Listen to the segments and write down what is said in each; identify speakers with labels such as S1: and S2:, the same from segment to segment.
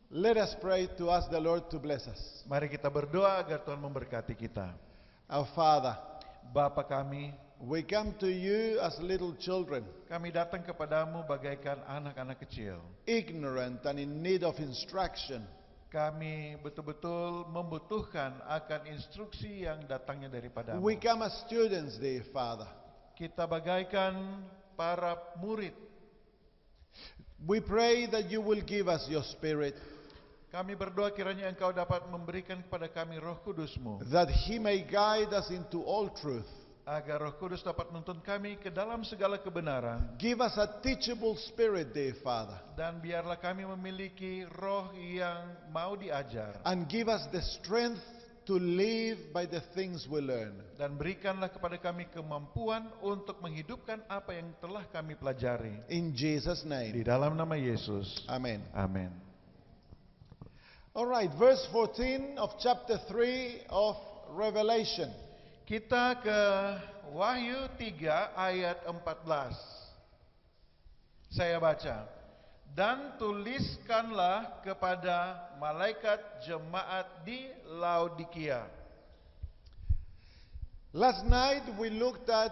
S1: Let us pray to ask the Lord to bless us.
S2: Mari kita berdoa agar Tuhan memberkati kita.
S1: Our Father,
S2: Bapa kami,
S1: we come to you as little children,
S2: kami datang kepadamu bagaikan anak-anak kecil.
S1: ignorant and in need of instruction.
S2: Kami betul-betul membutuhkan akan instruksi yang datangnya daripadamu.
S1: We come as students, dear Father.
S2: Kita bagaikan para murid.
S1: We pray that you will give us your Spirit,
S2: Kami berdoa kiranya Engkau dapat memberikan kepada kami Roh Kudus-Mu,
S1: that He may guide us into all truth.
S2: agar Roh Kudus dapat menuntun kami ke dalam segala kebenaran.
S1: Give us a teachable spirit, dear Father,
S2: Dan biarlah kami memiliki roh yang mau diajar.
S1: and give us the strength to live by the things we learn.
S2: Dan berikanlah kepada kami kemampuan untuk menghidupkan apa yang telah kami pelajari.
S1: In Jesus'
S2: Di
S1: name,
S2: dalam nama Yesus.
S1: amen.
S2: Amin.
S1: All right, verse 14 of chapter 3 of Revelation.
S2: Kita ke Wahyu 3 ayat 14. Saya baca. Dan tuliskanlah kepada malaikat jemaat di Laodikia.
S1: Last night we looked at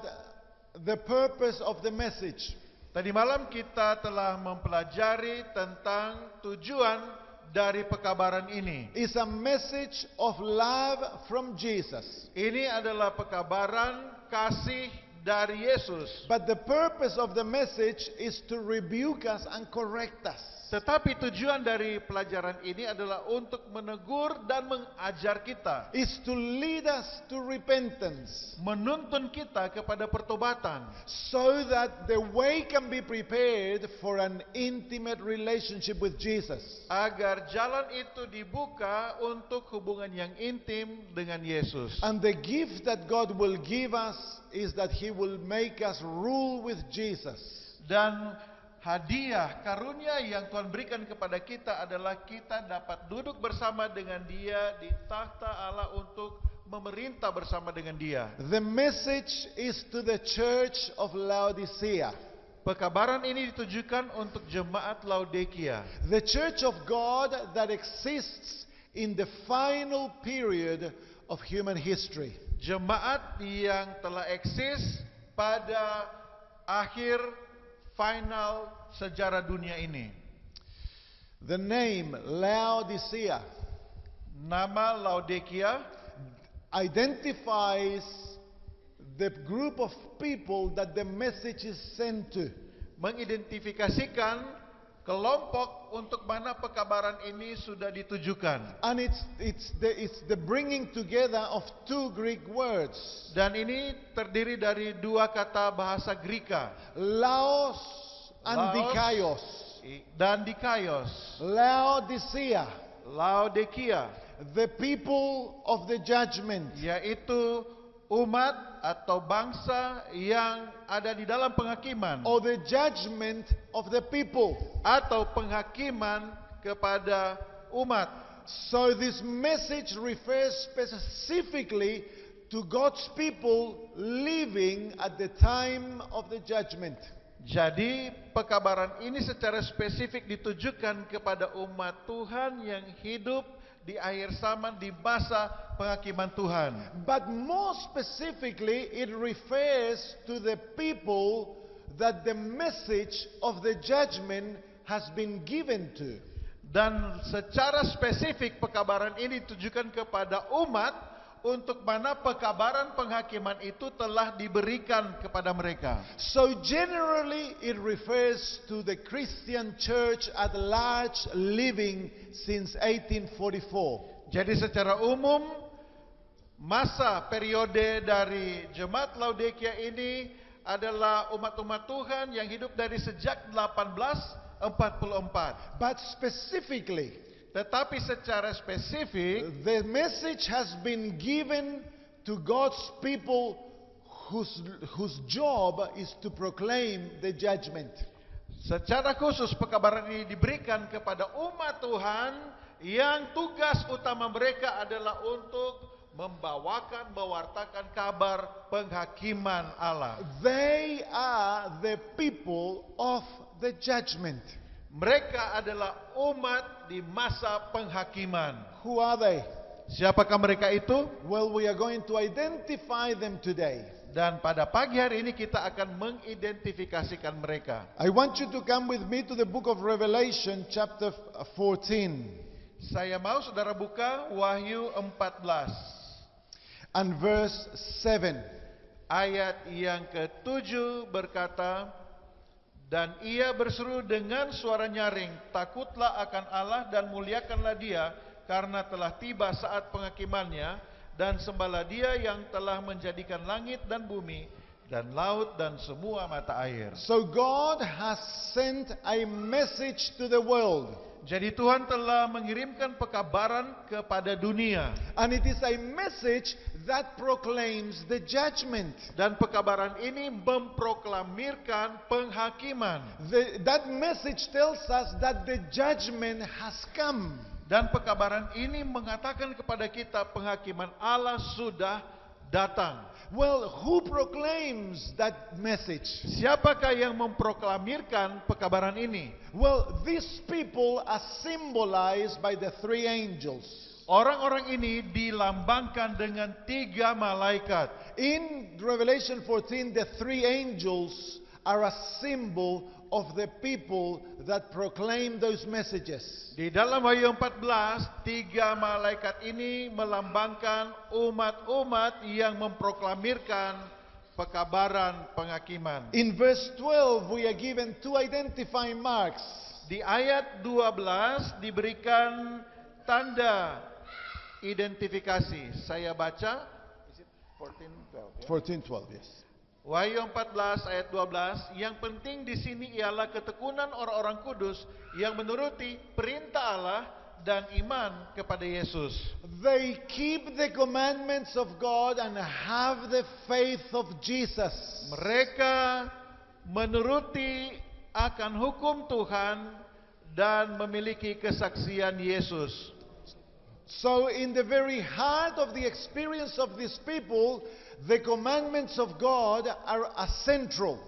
S1: the purpose of the message.
S2: Tadi malam kita telah mempelajari tentang tujuan dari pekabaran ini.
S1: It's a message of love from Jesus.
S2: Ini adalah pekabaran kasih dari Yesus.
S1: But the purpose of the message is to rebuke us and correct us.
S2: Tetapi tujuan dari pelajaran ini adalah untuk menegur dan mengajar kita,
S1: Is to lead us to repentance,
S2: menuntun kita kepada pertobatan,
S1: so that the way can be prepared for an intimate relationship with Jesus.
S2: agar jalan itu dibuka untuk hubungan yang intim dengan Yesus.
S1: And the gift that God will give us is that He will make us rule with Jesus.
S2: Dan hadiah karunia yang Tuhan berikan kepada kita adalah kita dapat duduk bersama dengan Dia di takhta Allah untuk memerintah bersama dengan Dia.
S1: The message is to the church of Laodicea,
S2: Pekabaran ini ditujukan untuk jemaat Laodikia,
S1: the church of God that exists in the final period of human history.
S2: jemaat yang telah eksis pada akhir final sejarah dunia ini.
S1: The name Laodicea
S2: Nama Laodikia
S1: identifies the group of people that the message is sent to.
S2: mengidentifikasikan kelompok untuk mana pekabaran ini sudah ditujukan.
S1: And it's the bringing together of two Greek words,
S2: Dan ini terdiri dari dua kata bahasa Greka,
S1: Laos and
S2: Laos.
S1: Dikaios.
S2: dan Dikaios.
S1: Laodicea,
S2: Laodikia,
S1: the people of the judgment.
S2: yaitu umat atau bangsa yang ada di dalam penghakiman,
S1: Or the judgment of the people.
S2: atau penghakiman kepada umat.
S1: So this message refers specifically to God's people living at the time of the judgment.
S2: Jadi pekabaran ini secara spesifik ditujukan kepada umat Tuhan yang hidup di akhir zaman di masa penghakiman Tuhan.
S1: But more specifically, it refers to the people that the message of the judgment has been given to.
S2: Dan secara spesifik pekabaran ini ditujukan kepada umat untuk mana pekabaran penghakiman itu telah diberikan kepada mereka.
S1: So generally, it refers to the Christian church at large living since 1844.
S2: Jadi secara umum masa periode dari jemaat Laodikia ini adalah umat-umat Tuhan yang hidup dari sejak 1844.
S1: But specifically,
S2: Tetapi secara spesifik
S1: the message has been given to God's people whose job is to proclaim the judgment.
S2: secara khusus pekabaran ini diberikan kepada umat Tuhan yang tugas utama mereka adalah untuk mewartakan kabar penghakiman Allah.
S1: They are the people of the judgment.
S2: Mereka adalah umat di masa penghakiman.
S1: Who are they?
S2: Siapakah mereka itu?
S1: Well, we are going to identify them today.
S2: Dan pada pagi hari ini kita akan mengidentifikasikan mereka.
S1: I want you to come with me to the book of Revelation, chapter 14,
S2: Saya mau saudara buka Wahyu 14
S1: and verse 7.
S2: ayat yang ke-7 berkata, dan ia berseru dengan suara nyaring, takutlah akan Allah dan muliakanlah Dia, karena telah tiba saat penghakimannya, dan sembahlah Dia yang telah menjadikan langit dan bumi dan laut dan semua mata air.
S1: So God has sent a message to the world.
S2: Jadi Tuhan telah mengirimkan pekabaran kepada dunia.
S1: And it is a message that proclaims the judgment.
S2: Dan pekabaran ini memproklamirkan penghakiman.
S1: That message tells us that the judgment has come.
S2: Dan pekabaran ini mengatakan kepada kita penghakiman Allah sudah datang.
S1: Well, who proclaims that message?
S2: Siapakah yang memproklamirkan pekabaran ini?
S1: Well, these people are symbolized by the three angels.
S2: Orang-orang ini dilambangkan dengan 3 malaikat.
S1: In Revelation 14, the three angels are a symbol of the people that proclaim those messages.
S2: Di dalam Wahyu 14, 3 malaikat ini melambangkan umat-umat yang memproklamirkan pekabaran penghakiman.
S1: In verse 12, we are given 2 identifying marks.
S2: Di ayat 12 diberikan tanda identifikasi. Saya baca. Is it
S1: 14:12, yes.
S2: Wahyu 14 ayat 12, yang penting di sini ialah ketekunan orang-orang kudus yang menuruti perintah Allah dan iman kepada Yesus.
S1: They keep the commandments of God and have the faith of Jesus.
S2: Mereka menuruti akan hukum Tuhan dan memiliki kesaksian Yesus.
S1: So in the very heart of the experience of these people, the commandments of God are central.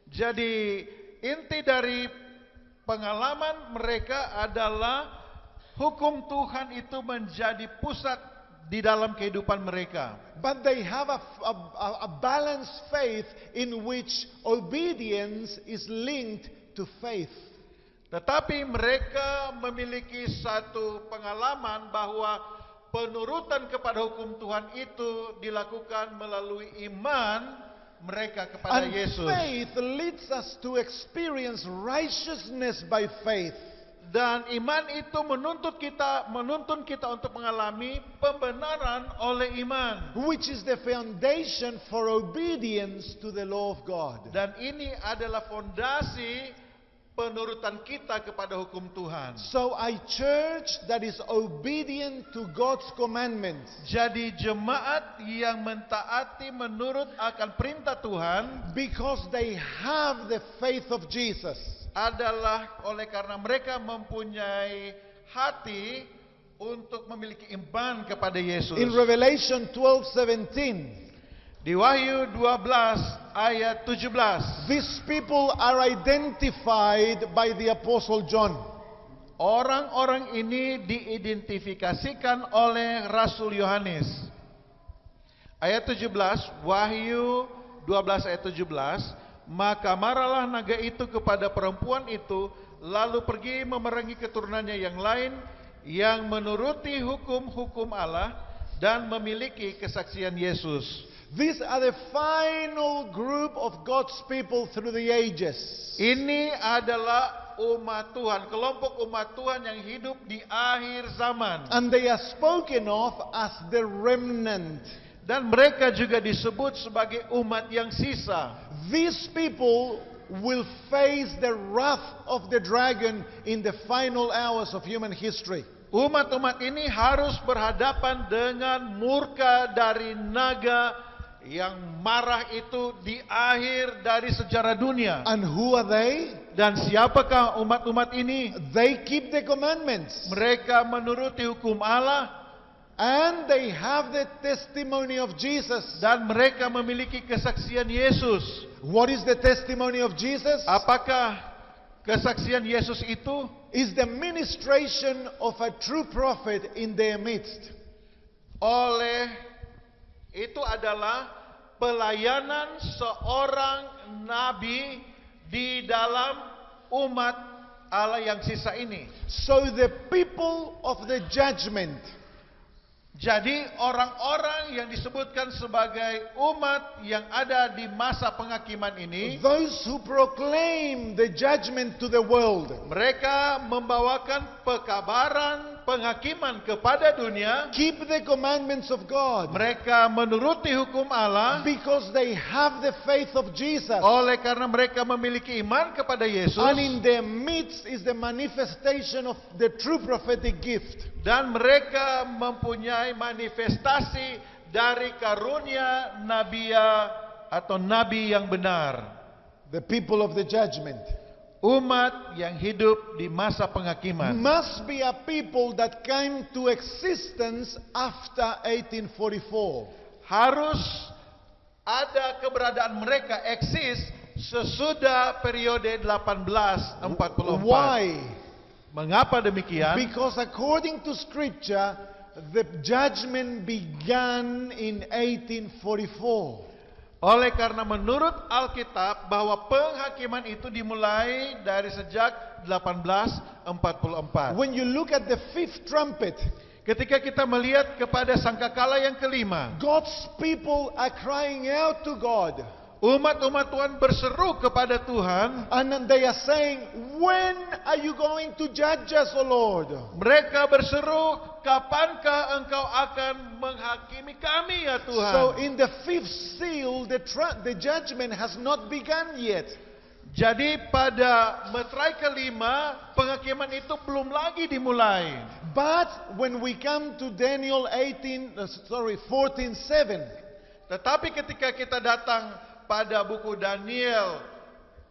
S2: Jadi inti dari pengalaman mereka adalah hukum Tuhan itu menjadi pusat di dalam kehidupan mereka.
S1: But they have a balanced faith in which obedience is linked to faith.
S2: Tetapi mereka memiliki satu pengalaman bahwa penurutan kepada hukum Tuhan itu dilakukan melalui iman mereka kepada
S1: And
S2: Yesus.
S1: faith leads us to experience righteousness by faith.
S2: Dan iman itu menuntun kita untuk mengalami pembenaran oleh iman.
S1: Which is the foundation for obedience to the law of God.
S2: Dan ini adalah fondasi penurutan kita kepada hukum Tuhan.
S1: So a church that is obedient to God's commandments
S2: Jadi jemaat yang mentaati menurut akan perintah Tuhan
S1: because they have the faith of Jesus.
S2: adalah oleh karena mereka mempunyai hati untuk memiliki iman kepada Yesus.
S1: In Revelation 12:17,
S2: Di Wahyu 12 ayat 17,
S1: these people are identified by the Apostle John.
S2: orang-orang ini diidentifikasikan oleh Rasul Yohanes. Ayat 17, Wahyu 12 ayat 17, maka marahlah naga itu kepada perempuan itu, lalu pergi memerangi keturunannya yang lain, yang menuruti hukum-hukum Allah dan memiliki kesaksian Yesus.
S1: These are the final group of God's people through the ages.
S2: Ini adalah umat Tuhan, kelompok umat Tuhan yang hidup di akhir zaman.
S1: And they are spoken of as the remnant.
S2: Dan mereka juga disebut sebagai umat yang sisa.
S1: These people will face the wrath of the dragon in the final hours of human history.
S2: Umat-umat ini harus berhadapan dengan murka dari naga yang marah itu di akhir dari sejarah dunia.
S1: And who are they?
S2: Dan siapakah umat-umat ini?
S1: They keep the commandments.
S2: Mereka menuruti hukum Allah
S1: And they have the testimony of Jesus.
S2: dan mereka memiliki kesaksian Yesus.
S1: What is the testimony of Jesus?
S2: Apakah kesaksian Yesus itu?
S1: is the ministration of a true prophet in their midst.
S2: Itu adalah pelayanan seorang nabi di dalam umat Allah yang sisa ini.
S1: So the people of the judgment,
S2: jadi orang-orang yang disebutkan sebagai umat yang ada di masa penghakiman ini,
S1: those who proclaim the judgment to the world,
S2: mereka membawakan pekabaran penghakiman kepada dunia.
S1: keep the commandments of God,
S2: Mereka menuruti hukum Allah
S1: because they have the faith of Jesus.
S2: oleh karena mereka memiliki iman kepada Yesus.
S1: And in their midst is the manifestation of the true prophetic gift.
S2: Dan mereka mempunyai manifestasi dari karunia nabia atau nabi yang benar.
S1: The people of the judgment
S2: Umat yang hidup di masa penghakiman
S1: must be a people that came to existence after 1844.
S2: harus ada keberadaan mereka eksis sesudah periode 1844.
S1: Why?
S2: Mengapa demikian?
S1: Because according to scripture, the judgment began in 1844.
S2: Oleh karena menurut Alkitab bahwa penghakiman itu dimulai dari sejak 1844.
S1: When you look at the fifth trumpet,
S2: Ketika kita melihat kepada sangkakala yang kelima,
S1: God's people are crying out to God.
S2: umat-umat Tuhan berseru kepada Tuhan.
S1: And they are saying, when are you going to judge us, O Lord?
S2: Mereka berseru, kapankah engkau akan menghakimi kami ya Tuhan?
S1: So in the fifth seal, the judgment has not begun yet.
S2: Jadi pada meterai kelima, penghakiman itu belum lagi dimulai.
S1: But when we come to Daniel 14:7,
S2: Tetapi ketika kita datang pada buku Daniel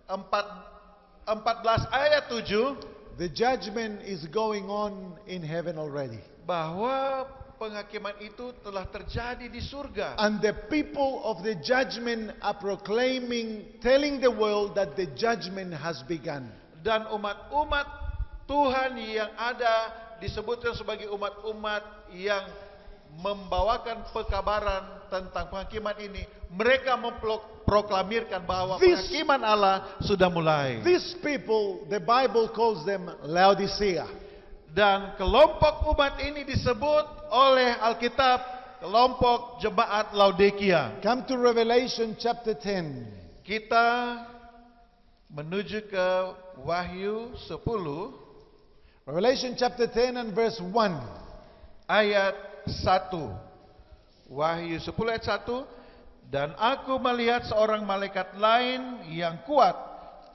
S2: 14 ayat 7,
S1: the judgment is going on in heaven already.
S2: bahwa penghakiman itu telah terjadi di surga.
S1: And the people of the judgment are proclaiming, telling the world that the judgment has begun.
S2: Dan umat-umat Tuhan yang ada disebutkan sebagai umat-umat yang membawakan pekabaran tentang penghakiman ini. Mereka memproklamirkan bahwa penghakiman Allah sudah mulai.
S1: These people, the Bible calls them Laodicea.
S2: Dan kelompok umat ini disebut oleh Alkitab kelompok jemaat Laodikia.
S1: Come to Revelation chapter 10.
S2: Kita menuju ke Wahyu 10
S1: Revelation chapter 10 and verse 1.
S2: ayat 1. Wahyu 10 ayat 1. Dan aku melihat seorang malaikat lain yang kuat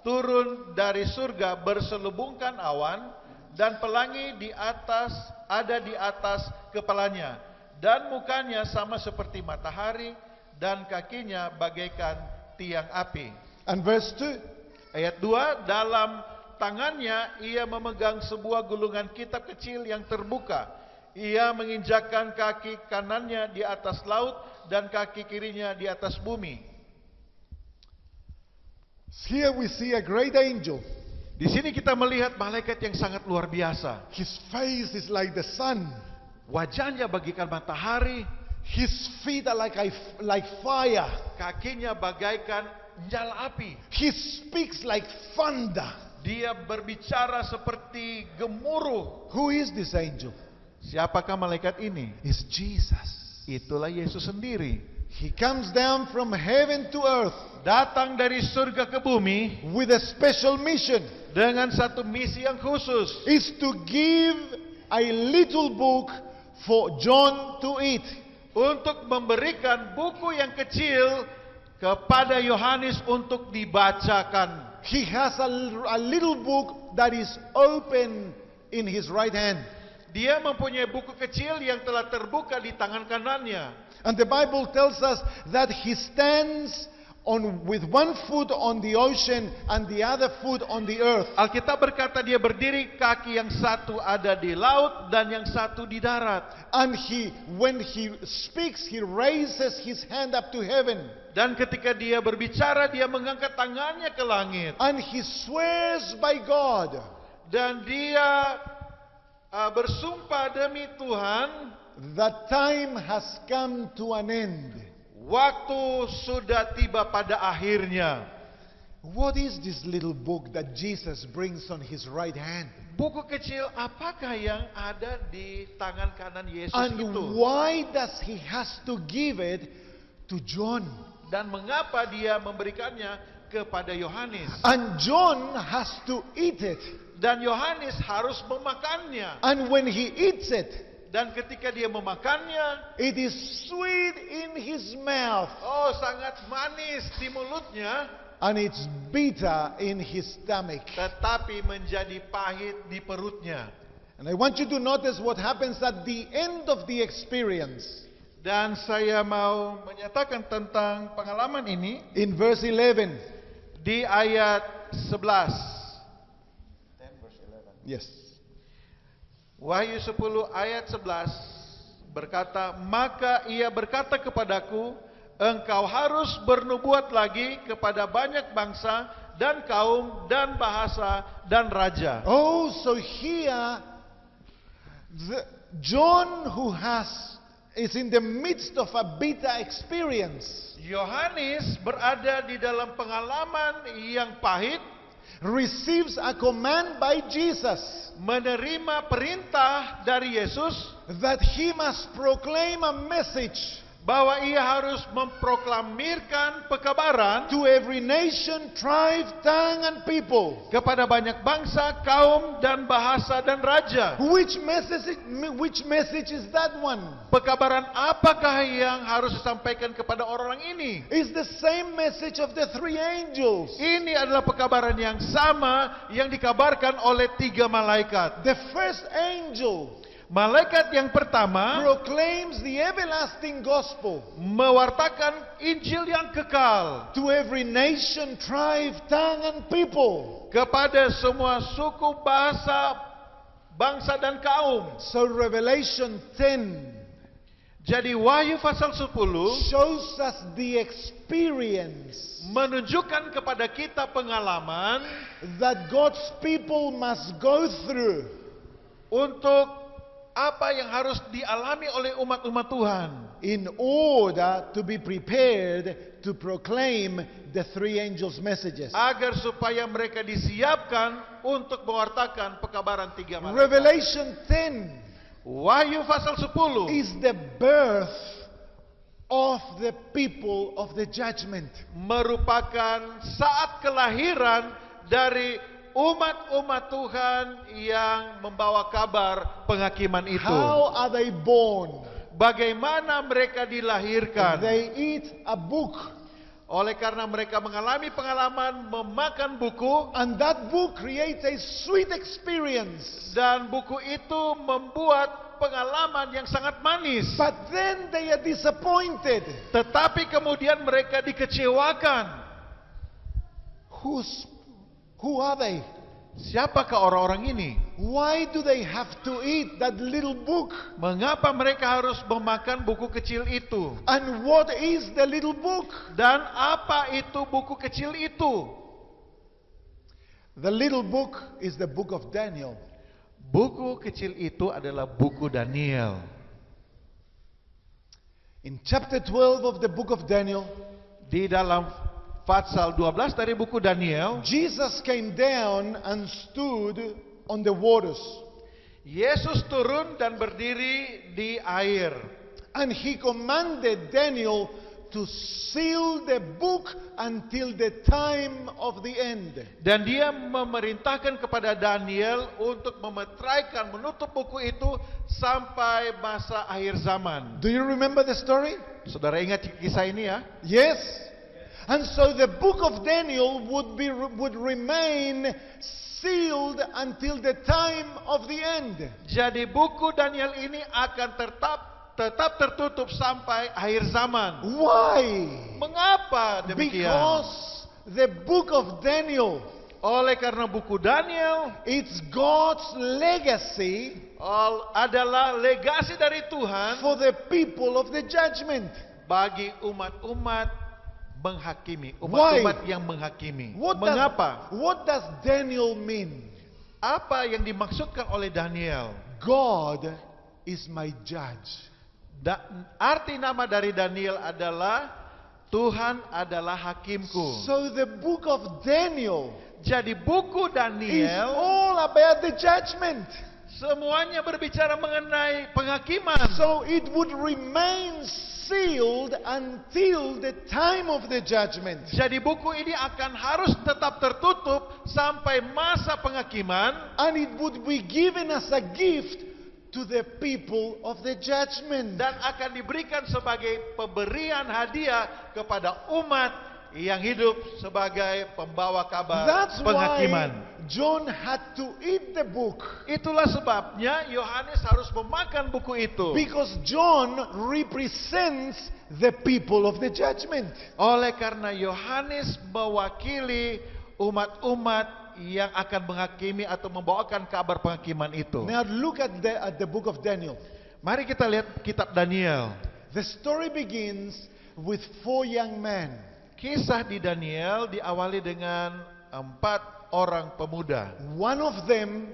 S2: turun dari surga berselubungkan awan, dan pelangi ada di atas kepalanya, dan mukanya sama seperti matahari, dan kakinya bagaikan tiang api.
S1: And verse 2.
S2: Ayat 2, dalam tangannya ia memegang sebuah gulungan kitab kecil yang terbuka. Ia menginjakkan kaki kanannya di atas laut dan kaki kirinya di atas bumi.
S1: Here we see a great angel.
S2: Di sini kita melihat malaikat yang sangat luar biasa.
S1: His face is like the sun.
S2: Wajahnya bagaikan matahari,
S1: His feet are like fire.
S2: kakinya bagaikan nyala api.
S1: He speaks like thunder.
S2: Dia berbicara seperti gemuruh.
S1: Who is this angel?
S2: Siapakah malaikat ini?
S1: It's Jesus.
S2: Itulah Yesus sendiri.
S1: He comes down from heaven to earth
S2: Datang dari surga ke bumi
S1: with a special mission.
S2: dengan satu misi yang khusus.
S1: Is to give a little book for John to eat.
S2: Untuk memberikan buku yang kecil kepada Yohanes untuk dibacakan.
S1: He has a little book that is open in his right hand.
S2: Dia mempunyai buku kecil yang telah terbuka di tangan kanannya.
S1: And the Bible tells us that he stands with one foot on the ocean and the other foot on the earth.
S2: Alkitab berkata dia berdiri, kaki yang satu ada di laut dan yang satu di darat.
S1: And when he speaks, he raises his hand up to heaven.
S2: Dan ketika dia berbicara, dia mengangkat tangannya ke langit.
S1: And he swears by God
S2: dan dia bersumpah demi Tuhan,
S1: that time has come to an end.
S2: waktu sudah tiba pada akhirnya.
S1: What is this little book that Jesus brings on his right hand?
S2: Buku kecil apakah yang ada di tangan kanan Yesus
S1: And
S2: itu?
S1: why does he has to give it to John?
S2: Dan mengapa dia memberikannya kepada Yohanes?
S1: And John has to eat it.
S2: Dan Yohanes harus memakannya.
S1: And when he eats it,
S2: Dan ketika dia memakannya,
S1: it is sweet in his mouth.
S2: oh sangat manis di mulutnya,
S1: And it's bitter in his stomach.
S2: tetapi menjadi pahit di perutnya.
S1: And I want you to notice what happens at the end of the experience.
S2: Dan saya mau menyatakan tentang pengalaman ini
S1: In verse 11.
S2: di ayat 11.
S1: Yes.
S2: Wahyu 10 ayat 11 berkata, maka ia berkata kepadaku, engkau harus bernubuat lagi kepada banyak bangsa dan kaum dan bahasa dan raja.
S1: Oh, so here, John, who is in the midst of a bitter experience,
S2: Yohanes berada di dalam pengalaman yang pahit,
S1: receives a command by Jesus
S2: menerima perintah dari Yesus
S1: that he must proclaim a message
S2: bahwa ia harus memproklamirkan pekabaran
S1: to every nation, tribe, tongue, and people.
S2: kepada banyak bangsa, kaum, dan bahasa dan raja.
S1: Which message is that one?
S2: Pekabaran apakah yang harus disampaikan kepada orang ini?
S1: It's the same message of the three angels.
S2: Ini adalah pekabaran yang sama yang dikabarkan oleh 3 malaikat.
S1: The first angel
S2: Malaikat yang pertama
S1: proclaims the everlasting gospel
S2: mewartakan Injil yang kekal
S1: to every nation, tribe, tongue, and people.
S2: kepada semua suku, bahasa, bangsa dan kaum.
S1: So Revelation 10
S2: Jadi Wahyu pasal 10
S1: shows us the experience
S2: menunjukkan kepada kita pengalaman
S1: that God's people must go through
S2: untuk apa yang harus dialami oleh umat-umat Tuhan
S1: in order to be prepared to proclaim the three angels' messages.
S2: agar supaya mereka disiapkan untuk mewartakan pekabaran 3 malaikat.
S1: Revelation 10
S2: Wahyu pasal 10
S1: is the birth of the people of the judgment.
S2: merupakan saat kelahiran dari umat-umat Tuhan yang membawa kabar penghakiman itu.
S1: How are they born?
S2: Bagaimana mereka dilahirkan?
S1: They eat a book,
S2: Oleh karena mereka mengalami pengalaman memakan buku,
S1: and that book creates a sweet experience.
S2: dan buku itu membuat pengalaman yang sangat manis.
S1: But then they are disappointed.
S2: Tetapi kemudian mereka dikecewakan.
S1: Who are they?
S2: Siapakah orang-orang ini?
S1: Why do they have to eat that little book?
S2: Mengapa mereka harus memakan buku kecil itu?
S1: And what is the little book?
S2: Dan apa itu buku kecil itu?
S1: The little book is the book of Daniel.
S2: Buku kecil itu adalah buku Daniel.
S1: In chapter 12 of the book of Daniel,
S2: Di dalam pasal 12 dari buku Daniel,
S1: Jesus came down and stood on the waters.
S2: Yesus turun dan berdiri di air.
S1: And he commanded Daniel to seal the book until the time of the end.
S2: Dan dia memerintahkan kepada Daniel untuk memetraikan, menutup buku itu sampai masa akhir zaman.
S1: Do you remember the story?
S2: Saudara ingat kisah ini ya?
S1: Yes. And so the book of Daniel would remain sealed until the time of the end.
S2: Jadi buku Daniel ini akan tetap tertutup sampai akhir zaman.
S1: Why?
S2: Mengapa demikian?
S1: Because the book of Daniel,
S2: Oleh karena buku Daniel
S1: it's God's legacy
S2: adalah legasi dari Tuhan
S1: for the people of the judgment.
S2: bagi umat-umat menghakimi,
S1: Why?
S2: umat-umat yang menghakimi.
S1: What
S2: Mengapa?
S1: does Daniel mean?
S2: Apa yang dimaksudkan oleh Daniel?
S1: God is my judge.
S2: Arti nama dari Daniel adalah Tuhan adalah hakimku.
S1: So the book of Daniel
S2: Jadi buku
S1: is
S2: Daniel
S1: all about the judgment.
S2: semuanya berbicara mengenai penghakiman.
S1: So it would remain sealed until the time of the judgment.
S2: Jadi buku ini akan harus tetap tertutup sampai masa penghakiman,
S1: And it would be given as a gift to the people of the judgment.
S2: dan akan diberikan sebagai pemberian hadiah kepada umat yang hidup sebagai pembawa kabar
S1: That's
S2: penghakiman.
S1: why John had to eat the book.
S2: Itulah sebabnya Yohanes harus memakan buku itu.
S1: Because John represents the people of the judgment.
S2: Oleh karena Yohanes mewakili umat-umat yang akan menghakimi atau membawakan kabar penghakiman itu.
S1: Now look at the book of Daniel.
S2: Mari kita lihat kitab Daniel.
S1: The story begins with 4 young men.
S2: Kisah di Daniel diawali dengan 4 orang pemuda.
S1: One of them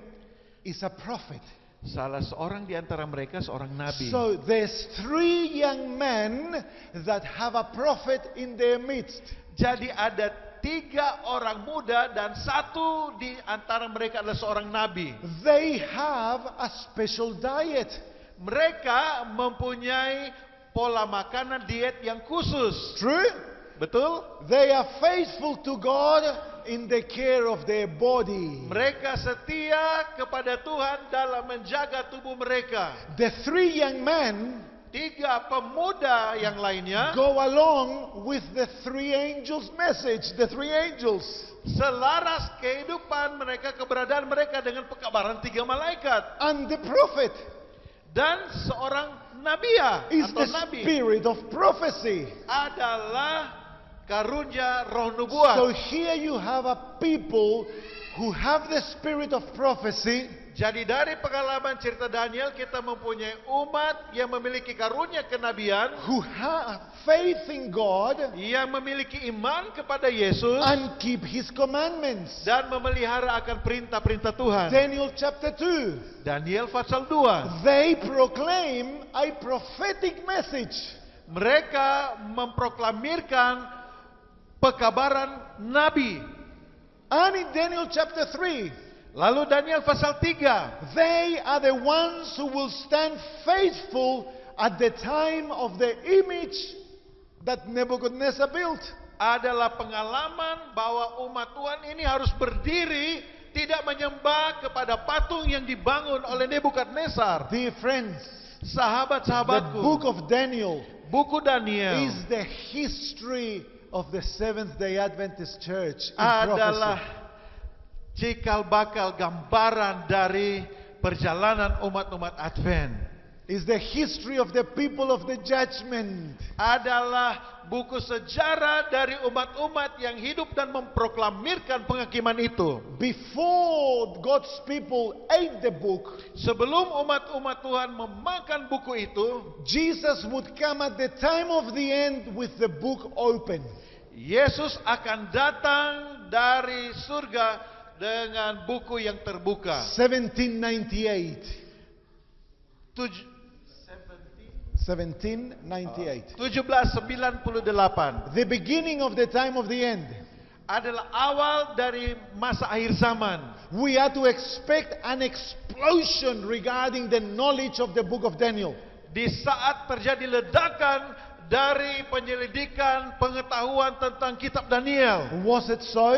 S1: is a prophet.
S2: Salah seorang di antara mereka seorang nabi.
S1: So there's 3 young men that have a prophet in their midst.
S2: Jadi ada 3 orang muda dan 1 di antara mereka adalah seorang nabi.
S1: They have a special diet.
S2: Mereka mempunyai pola makanan diet yang khusus.
S1: True?
S2: Betul?
S1: They are faithful to God in the care of their body.
S2: Mereka setia kepada Tuhan dalam menjaga tubuh mereka.
S1: The 3 young men
S2: 3 pemuda yang lainnya
S1: go along with the 3 angels' message, the 3 angels.
S2: selaras kehidupan mereka, keberadaan mereka dengan pekabaran 3 malaikat.
S1: And the prophet
S2: Dan seorang nabiya
S1: is
S2: atau
S1: the
S2: nabi
S1: spirit of prophecy.
S2: adalah karunia roh nubuat.
S1: So here you have a people who have the spirit of prophecy,
S2: Jadi dari pengalaman cerita Daniel kita mempunyai umat yang memiliki karunia kenabian,
S1: who have faith in God
S2: yang memiliki iman kepada Yesus
S1: and keep His commandments.
S2: dan memelihara akan perintah-perintah Tuhan.
S1: Daniel chapter 2.
S2: Daniel pasal 2.
S1: They proclaim a prophetic message.
S2: Mereka memproklamirkan pekabaran nabi.
S1: And in Daniel chapter 3,
S2: Lalu Daniel pasal 3.
S1: they are the ones who will stand faithful at the time of the image that Nebuchadnezzar built.
S2: Adalah pengalaman bahwa umat Tuhan ini harus berdiri, tidak menyembah kepada patung yang dibangun oleh Nebukadnezar.
S1: Dear friends, the
S2: Sahabat-sahabatku,
S1: book of Daniel
S2: buku Daniel
S1: is the history of the Seventh-day Adventist Church in
S2: adalah
S1: prophecy.
S2: cikal bakal gambaran dari perjalanan umat-umat Advent.
S1: Is the history of the people of the judgment.
S2: Adalah buku sejarah dari umat-umat yang hidup dan memproklamirkan penghakiman itu.
S1: Before God's people ate the book,
S2: Sebelum umat-umat Tuhan memakan buku itu,
S1: Jesus would come at the time of the end with the book open.
S2: Yesus akan datang dari surga dengan buku yang terbuka.
S1: 1798. 1798.
S2: 1798
S1: The beginning of the time of the end.
S2: adalah awal dari masa akhir zaman.
S1: We are to expect an explosion regarding the knowledge of the book of Daniel.
S2: Di saat terjadi ledakan dari penyelidikan pengetahuan tentang kitab Daniel.
S1: Was it so?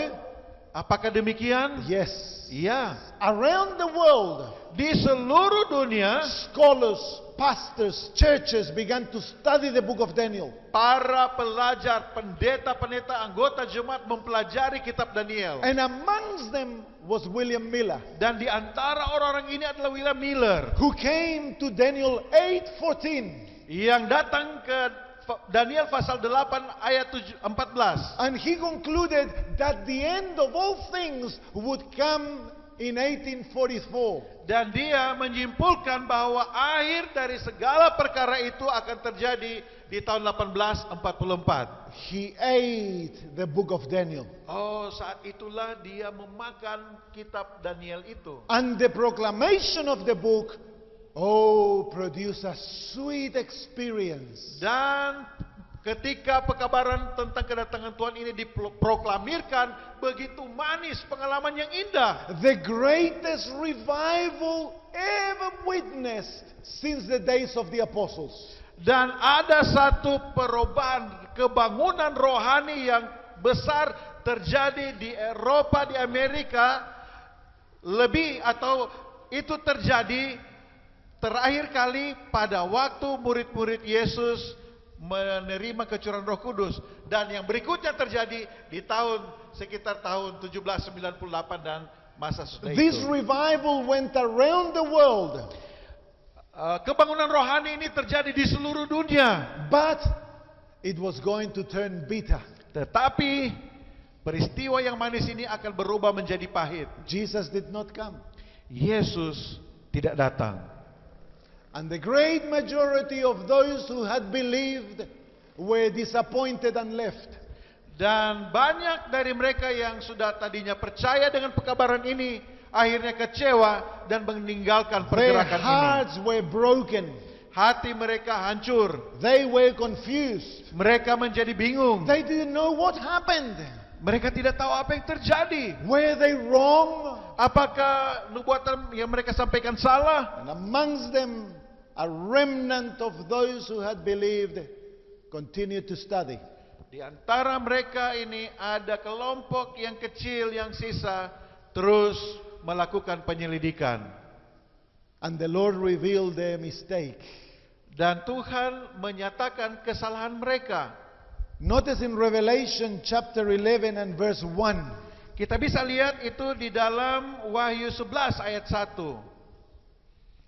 S2: Apakah demikian?
S1: Yes.
S2: Iya.
S1: Around the world,
S2: Di seluruh dunia,
S1: scholars, pastors, churches began to study the book of Daniel.
S2: para pelajar, pendeta-pendeta, anggota jemaat mempelajari kitab Daniel.
S1: And amongst them was William Miller,
S2: Dan di antara orang-orang ini adalah William Miller
S1: who came to Daniel 8:14.
S2: yang datang ke Daniel pasal 8 ayat 14.
S1: And he concluded that the end of all things would come in 1844.
S2: Dan dia menyimpulkan bahwa akhir dari segala perkara itu akan terjadi di tahun 1844.
S1: He ate the book of Daniel.
S2: Oh, saat itulah dia memakan kitab Daniel itu.
S1: And the proclamation of the book, produced a sweet experience.
S2: Dan ketika pekabaran tentang kedatangan Tuhan ini diproklamirkan, begitu manis, pengalaman yang indah.
S1: The greatest revival ever witnessed since the days of the apostles.
S2: Dan ada satu perubahan, kebangunan rohani yang besar terjadi di Eropa, di Amerika, lebih atau itu terjadi terakhir kali pada waktu murid-murid Yesus menerima kecurahan Roh Kudus, dan yang berikutnya terjadi di sekitar tahun 1798 dan masa sesudah
S1: This
S2: itu.
S1: revival went around the world.
S2: Kebangunan rohani ini terjadi di seluruh dunia,
S1: But it was going to turn bitter.
S2: tetapi peristiwa yang manis ini akan berubah menjadi pahit.
S1: Jesus did not come.
S2: Yesus tidak datang.
S1: And the great majority of those who had believed were disappointed and left.
S2: Dan banyak dari mereka yang sudah tadinya percaya dengan pekabaran ini, akhirnya kecewa dan meninggalkan
S1: Their
S2: pergerakan ini.
S1: hearts were broken.
S2: Hati mereka hancur.
S1: They were confused.
S2: Mereka menjadi bingung.
S1: They didn't know what happened.
S2: Mereka tidak tahu apa yang terjadi.
S1: Were they wrong?
S2: Apakah nubuatan yang mereka sampaikan salah?
S1: And amongst them, a remnant of those who had believed continued to study.
S2: Di antara mereka ini ada kelompok yang kecil yang sisa terus melakukan penyelidikan.
S1: And the Lord revealed their mistake.
S2: Dan Tuhan menyatakan kesalahan mereka.
S1: Notice in Revelation chapter 11 and verse 1.
S2: Kita bisa lihat itu di dalam Wahyu 11 ayat 1.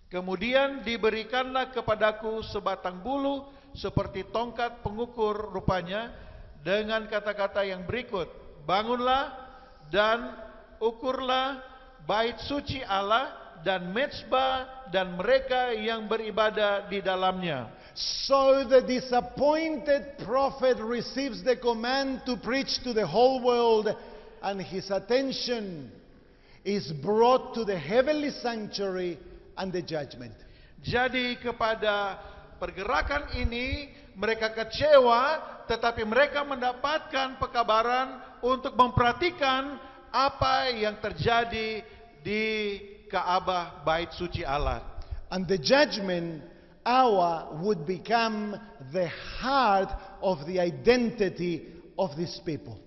S2: Kemudian diberikanlah kepadaku sebatang bulu seperti tongkat pengukur rupanya, dengan kata-kata yang berikut: bangunlah dan ukurlah bait suci Allah dan mezbah dan mereka yang beribadah di dalamnya.
S1: So the disappointed prophet receives the command to preach to the whole world, and his attention is brought to the heavenly sanctuary and the judgment.
S2: Jadi kepada pergerakan ini mereka kecewa, tetapi mereka mendapatkan pekabaran untuk memperhatikan apa yang terjadi di Ka'bah, bait suci Allah.
S1: And the judgment hour would become the heart of the identity of these people.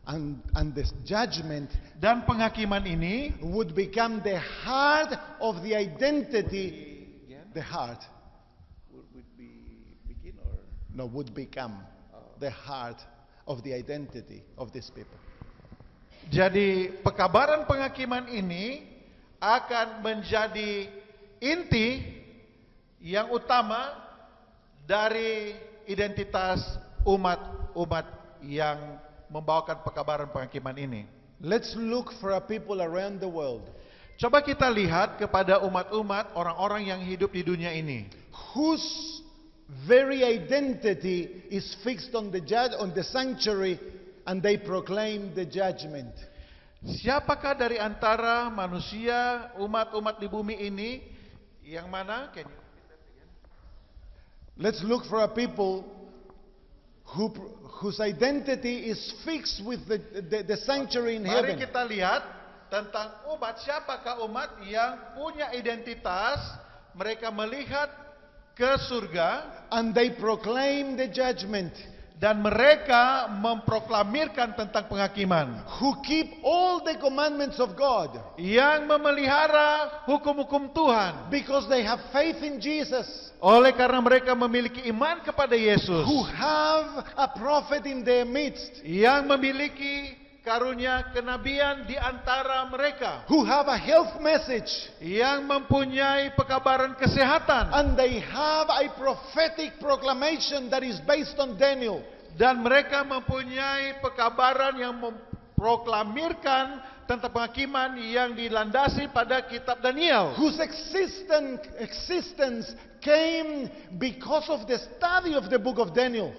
S1: And this judgment
S2: Dan penghakiman ini
S1: would become the heart of the identity, the heart. Would become the heart of the identity of these people.
S2: Jadi pekabaran penghakiman ini akan menjadi inti yang utama dari identitas umat-umat yang membawakan pekabaran penghakiman ini.
S1: Let's look for a people around the world
S2: Coba kita lihat kepada umat-umat, orang-orang yang hidup di dunia ini,
S1: whose very identity is fixed on the sanctuary, and they proclaim the judgment.
S2: siapakah dari antara manusia, umat-umat di bumi ini yang mana?
S1: Let's look for a people whose identity is fixed with the sanctuary in
S2: Mari
S1: heaven.
S2: kita lihat tentang umat, siapakah umat yang punya identitas, mereka melihat ke surga
S1: And they proclaim the judgment.
S2: dan mereka memproklamirkan tentang penghakiman,
S1: Who keep all the commandments of God.
S2: yang memelihara hukum-hukum Tuhan,
S1: Because they have faith in Jesus.
S2: oleh karena mereka memiliki iman kepada Yesus,
S1: Who have a prophet in their midst.
S2: yang memiliki karunia kenabian di antara mereka,
S1: Who have a health message.
S2: yang mempunyai pekabaran kesehatan,
S1: And they have a prophetic proclamation that is based on Daniel.
S2: dan mereka mempunyai pekabaran yang memproklamirkan tentang penghakiman yang dilandasi pada kitab Daniel.
S1: whose existence came because of the study of the book of Daniel.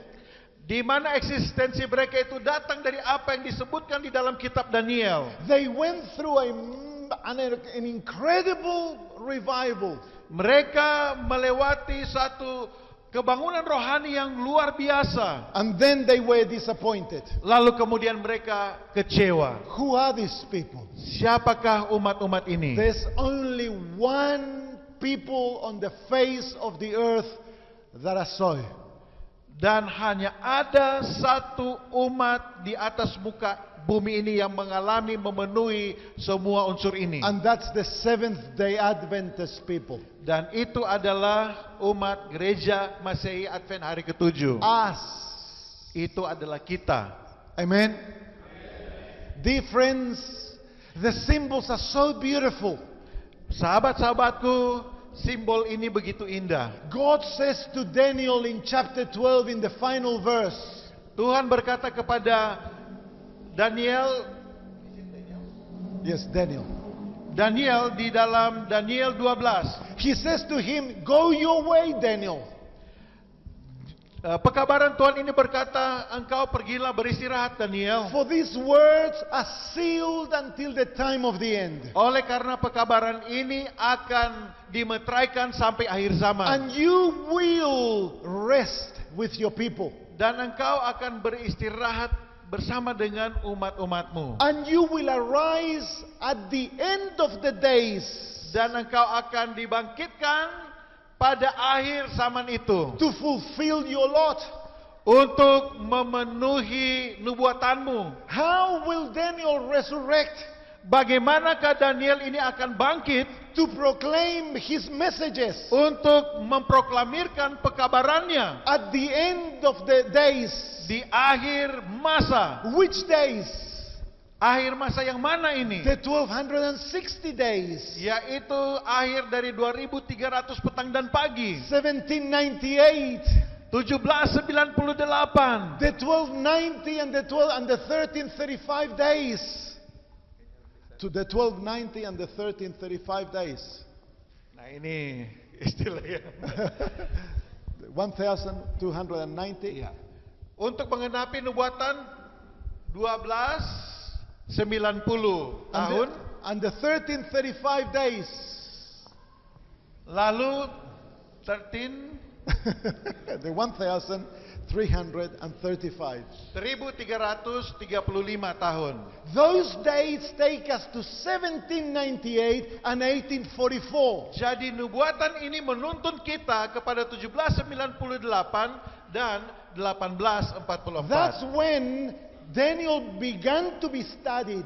S2: Di mana eksistensi mereka itu datang dari apa yang disebutkan di dalam kitab Daniel.
S1: They went through an incredible revival.
S2: Mereka melewati satu kebangunan rohani yang luar biasa.
S1: And then they were disappointed.
S2: Lalu kemudian mereka kecewa.
S1: Who are these people?
S2: Siapakah umat-umat ini?
S1: There's only one people on the face of the earth that are so.
S2: Dan hanya ada satu umat di atas muka bumi ini yang mengalami memenuhi semua unsur ini.
S1: And that's the Seventh-day Adventist people.
S2: Dan itu adalah umat gereja Masehi Advent hari ke-7.
S1: Us.
S2: Itu adalah kita.
S1: Amen. Dear friends, the symbols are so beautiful.
S2: Sahabat-sahabatku, simbol ini begitu indah.
S1: God says to Daniel in chapter 12 in the final verse,
S2: Tuhan berkata kepada Daniel di dalam Daniel 12.
S1: He says to him, go your way, Daniel.
S2: Pekabaran Tuhan ini berkata, engkau pergilah beristirahat, Daniel.
S1: For these words are sealed until the time of the end.
S2: Oleh karena pekabaran ini akan dimeteraikan sampai akhir zaman.
S1: And you will rest with your people.
S2: Dan engkau akan beristirahat bersama dengan umat-umatmu.
S1: And you will arise at the end of the days.
S2: Dan engkau akan dibangkitkan pada akhir zaman itu.
S1: To fulfill your lot.
S2: Untuk memenuhi nubuatanmu.
S1: How will Daniel resurrect?
S2: Bagaimanakah Daniel ini akan bangkit?
S1: To proclaim his messages.
S2: Untuk memproklamirkan pekabarannya.
S1: At the end of the days.
S2: Di akhir masa.
S1: Which days?
S2: Akhir masa yang mana ini?
S1: The 1260 days.
S2: Yaitu akhir dari 2300 petang dan pagi.
S1: 1798.
S2: 1798.
S1: The 1290 and the 1335 days. To the 1290 and the 1335 days.
S2: Nah ini istilahnya.
S1: 1290.
S2: Ya. Untuk menggenapi nubuatan 1290 tahun.
S1: And the 1335 days.
S2: Lalu 13
S1: the 1335.
S2: 1335 tahun.
S1: Those days take us to 1798 and 1844.
S2: Jadi nubuatan ini menuntun kita kepada 1798 dan 1844.
S1: That's when Daniel began to be studied.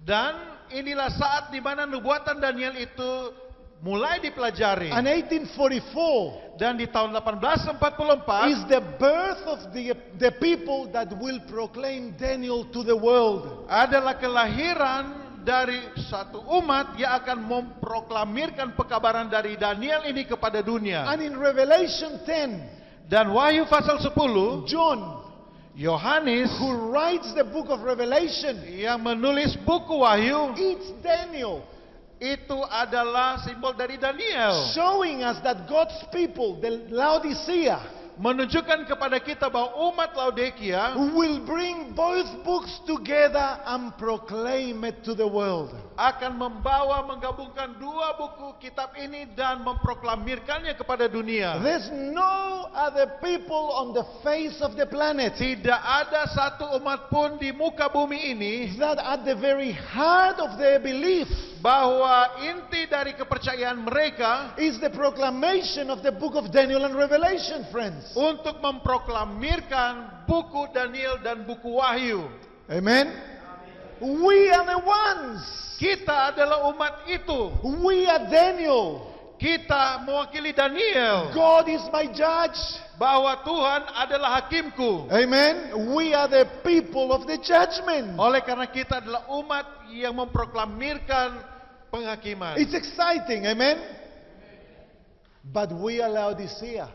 S2: Dan inilah saat di mana nubuatan Daniel itu mulai dipelajari.
S1: And 1844
S2: dan di tahun 1844
S1: is the birth of the people that will proclaim Daniel to the world.
S2: Adalah kelahiran dari satu umat yang akan memproklamirkan pekabaran dari Daniel ini kepada dunia.
S1: And in Revelation 10,
S2: dan Wahyu pasal 10,
S1: John,
S2: Yohanes,
S1: who writes the book of Revelation,
S2: yang menulis buku Wahyu,
S1: it's Daniel.
S2: Itu adalah simbol dari Daniel.
S1: Showing us that God's people, the Laodicea,
S2: menunjukkan kepada kita bahwa umat Laodikia
S1: will bring both books together and proclaim it to the world.
S2: Akan menggabungkan dua buku kitab ini dan memproklamirkannya kepada dunia.
S1: There's no other people on the face of the planet.
S2: Tidak ada satu umat pun di muka bumi ini
S1: that at the very heart of their belief
S2: bahwa inti dari kepercayaan mereka
S1: is the proclamation of the book of Daniel and Revelation, friends.
S2: Untuk memproklamirkan buku Daniel dan buku Wahyu.
S1: Amen. We are the ones.
S2: Kita adalah umat itu.
S1: We are Daniel.
S2: Kita mewakili Daniel.
S1: God is my judge.
S2: Bahwa Tuhan adalah hakimku.
S1: Amen. We are the people of the judgment.
S2: Oleh karena kita adalah umat yang memproklamirkan penghakiman.
S1: It's exciting, amen. But we are Laodicea.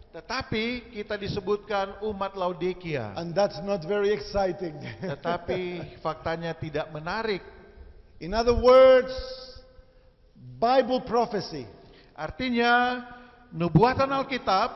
S2: Tetapi kita disebutkan umat Laodikia.
S1: And that's not very exciting.
S2: Tetapi faktanya tidak menarik.
S1: In other words, Bible prophecy
S2: Artinya, nubuatan Alkitab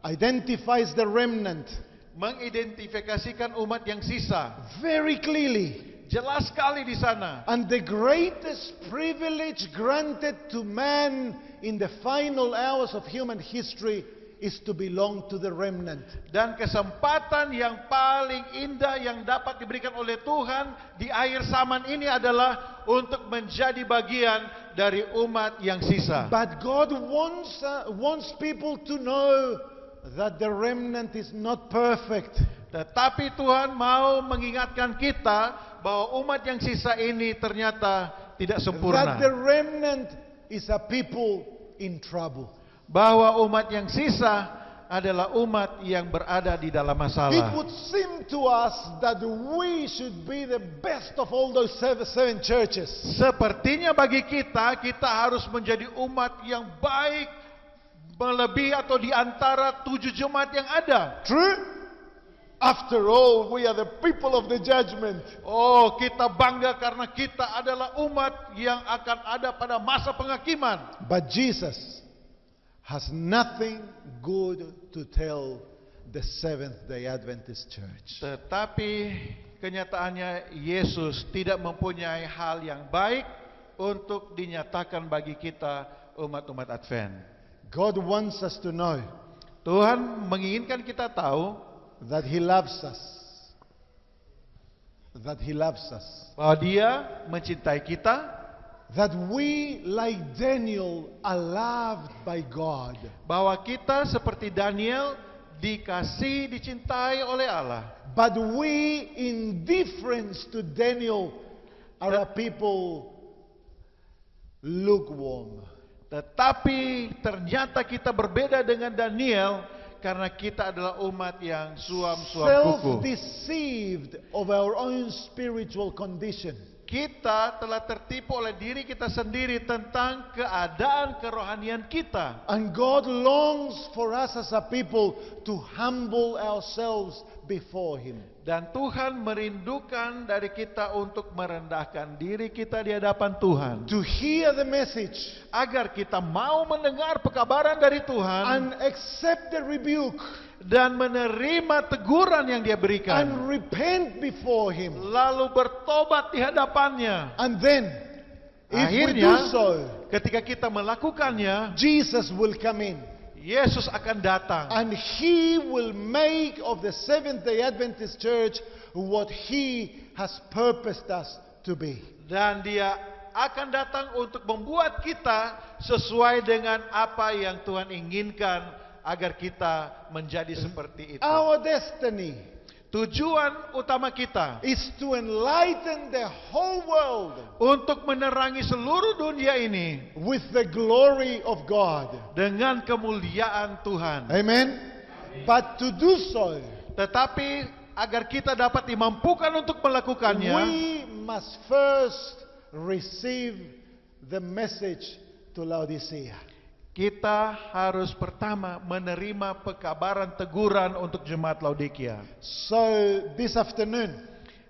S1: identifies the remnant
S2: mengidentifikasikan umat yang sisa.
S1: very clearly.
S2: Jelas sekali di sana.
S1: And the greatest privilege granted to man in the final hours of human history is to belong to the remnant.
S2: Dan kesempatan yang paling indah yang dapat diberikan oleh Tuhan di akhir zaman ini adalah untuk menjadi bagian dari umat yang sisa.
S1: But God wants people to know that the remnant is not perfect.
S2: Tetapi Tuhan mau mengingatkan kita bahwa umat yang sisa ini ternyata tidak sempurna.
S1: That the remnant is a people in trouble.
S2: Bahwa umat yang sisa adalah umat yang berada di dalam
S1: It
S2: masalah.
S1: would seem to us that we should be the best of all those seven churches.
S2: Sepertinya bagi kita harus menjadi umat yang baik, melebihi atau di antara 7 jemaat yang ada.
S1: True? After all, we are the people of the judgment.
S2: Oh, kita bangga karena kita adalah umat yang akan ada pada masa penghakiman.
S1: But Jesus has nothing good to tell the Seventh-day Adventist Church.
S2: Tetapi kenyataannya Yesus tidak mempunyai hal yang baik untuk dinyatakan bagi kita umat-umat Advent.
S1: God wants us to know
S2: Tuhan menginginkan kita tahu
S1: that He loves us. That He loves us.
S2: bahwa Dia mencintai kita,
S1: That we, like Daniel, are loved by God.
S2: bahwa kita seperti Daniel dikasih, dicintai oleh Allah.
S1: But we, in difference to Daniel, are a people lukewarm.
S2: Tetapi ternyata kita berbeda dengan Daniel karena kita adalah umat yang suam-suam kuku.
S1: Self-deceived of our own spiritual condition.
S2: Kita telah tertipu oleh diri kita sendiri tentang keadaan kerohanian kita.
S1: And God longs for us as a people to humble ourselves before Him.
S2: Dan Tuhan merindukan dari kita untuk merendahkan diri kita di hadapan Tuhan.
S1: To hear the message
S2: Agar kita mau mendengar pekabaran dari Tuhan
S1: and accept the rebuke
S2: dan menerima teguran yang Dia berikan.
S1: and repent before Him.
S2: Lalu bertobat di hadapannya.
S1: And then, if we do
S2: Akhirnya,
S1: so,
S2: ketika kita melakukannya,
S1: Jesus will come in.
S2: Yesus akan datang.
S1: And He will make of the Seventh-day Adventist Church what He has purposed us to be.
S2: Dan Dia akan datang untuk membuat kita sesuai dengan apa yang Tuhan inginkan agar kita menjadi seperti itu.
S1: Our destiny
S2: Tujuan utama kita
S1: is to enlighten the whole world
S2: untuk menerangi seluruh dunia ini
S1: with the glory of God.
S2: dengan kemuliaan Tuhan.
S1: Amen? But to do so,
S2: Tetapi agar kita dapat dimampukan untuk melakukannya,
S1: we must first receive the message to Laodicea.
S2: kita harus pertama menerima pekabaran teguran untuk jemaat Laodikia.
S1: So this afternoon,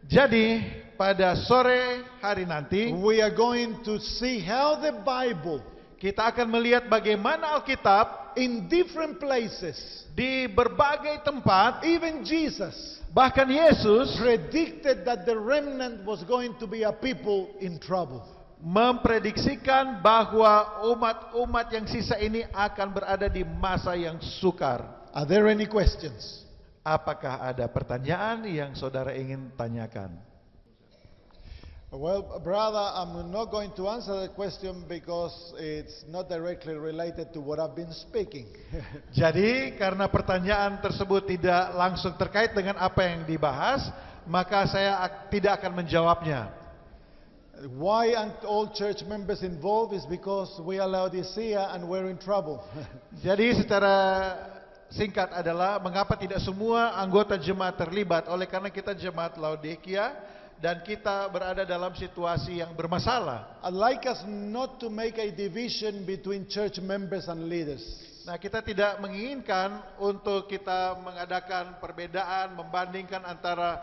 S2: Jadi pada sore hari nanti
S1: we are going to see how the Bible
S2: kita akan melihat bagaimana Alkitab
S1: in different places,
S2: di berbagai tempat,
S1: even Jesus
S2: bahkan Yesus
S1: predicted that the remnant was going to be a people in trouble.
S2: memprediksikan bahwa umat-umat yang sisa ini akan berada di masa yang sukar.
S1: Are there any questions?
S2: Apakah ada pertanyaan yang saudara ingin tanyakan?
S1: Well, brother, I'm not going to answer the question because it's not directly related to what I've been speaking.
S2: Jadi karena pertanyaan tersebut tidak langsung terkait dengan apa yang dibahas, maka saya tidak akan menjawabnya.
S1: Why aren't all church members involved is because we are Laodicea and we're in trouble.
S2: Jadi secara singkat adalah mengapa tidak semua anggota jemaat terlibat, oleh karena kita jemaat Laodikia dan kita berada dalam situasi yang bermasalah.
S1: I'd like us not to make a division between church members and leaders.
S2: Nah, kita tidak menginginkan untuk kita mengadakan perbedaan, membandingkan antara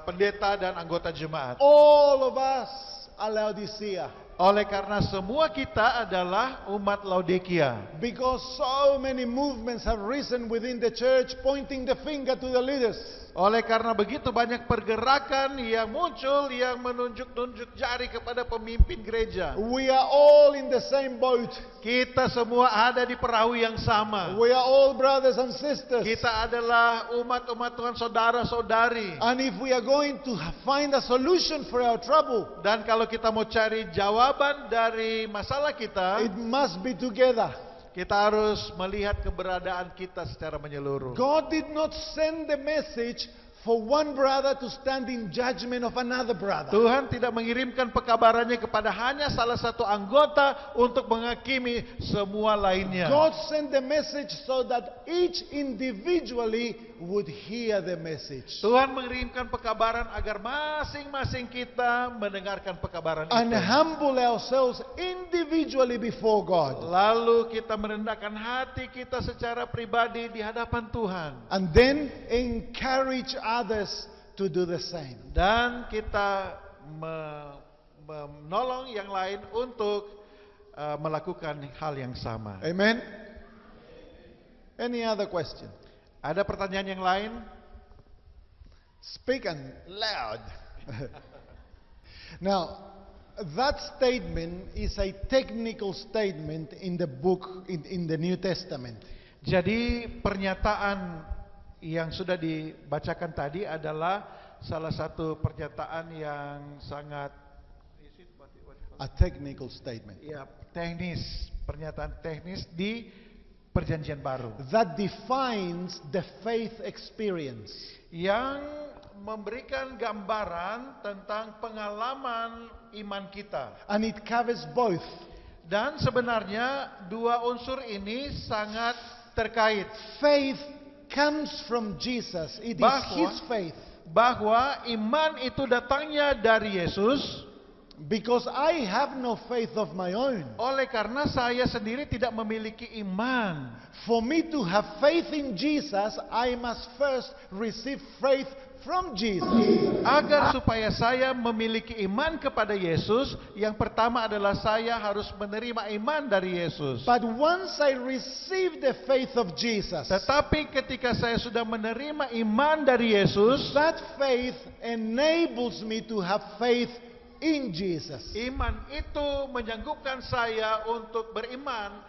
S2: pendeta dan anggota jemaat.
S1: All of us are Laodicea.
S2: Oleh karena semua kita adalah umat Laodikia.
S1: Because so many movements have risen within the church pointing the finger to the leaders.
S2: Oleh karena begitu banyak pergerakan yang muncul yang menunjuk-nunjuk jari kepada pemimpin gereja.
S1: We are all in the same boat.
S2: Kita semua ada di perahu yang sama.
S1: We are all brothers and sisters.
S2: Kita adalah umat-umat Tuhan, saudara-saudari.
S1: And if we are going to find a solution for our trouble,
S2: Dan kalau kita mau cari jawaban dari masalah kita,
S1: it must be together.
S2: kita harus melihat keberadaan kita secara menyeluruh.
S1: God did not send the message for one brother to stand in judgment of another brother.
S2: Tuhan tidak mengirimkan pekabarannya kepada hanya salah satu anggota untuk menghakimi semua lainnya.
S1: God sent the message so that each individually would hear the message.
S2: Tuhan mengirimkan pekabaran agar masing-masing kita mendengarkan pekabaran
S1: And
S2: itu.
S1: humble ourselves individually before God.
S2: Lalu kita merendahkan hati kita secara pribadi di hadapan Tuhan.
S1: And then encourage others to do the same.
S2: Dan kita menolong yang lain untuk melakukan hal yang sama.
S1: Amen. Any other question?
S2: Ada pertanyaan yang lain?
S1: Speak and loud. Now, that statement is a technical statement in the book, in the New Testament.
S2: Jadi pernyataan yang sudah dibacakan tadi adalah salah satu pernyataan yang sangat
S1: A technical statement.
S2: ya teknis, pernyataan teknis di Perjanjian Baru
S1: That defines the faith experience.
S2: yang memberikan gambaran tentang pengalaman iman kita.
S1: And it covers both.
S2: Dan sebenarnya dua unsur ini sangat terkait.
S1: Faith comes from Jesus. It is His faith.
S2: Bahwa iman itu datangnya dari Yesus.
S1: Because I have no faith of my own.
S2: Oleh karena saya sendiri tidak memiliki iman.
S1: For me to have faith in Jesus, I must first receive faith from Jesus.
S2: Agar supaya saya memiliki iman kepada Yesus, yang pertama adalah saya harus menerima iman dari Yesus.
S1: But once I receive the faith of Jesus,
S2: Tetapi ketika saya sudah menerima iman dari Yesus,
S1: that faith enables me to have faith in Jesus.
S2: iman itu menyanggupkan saya untuk beriman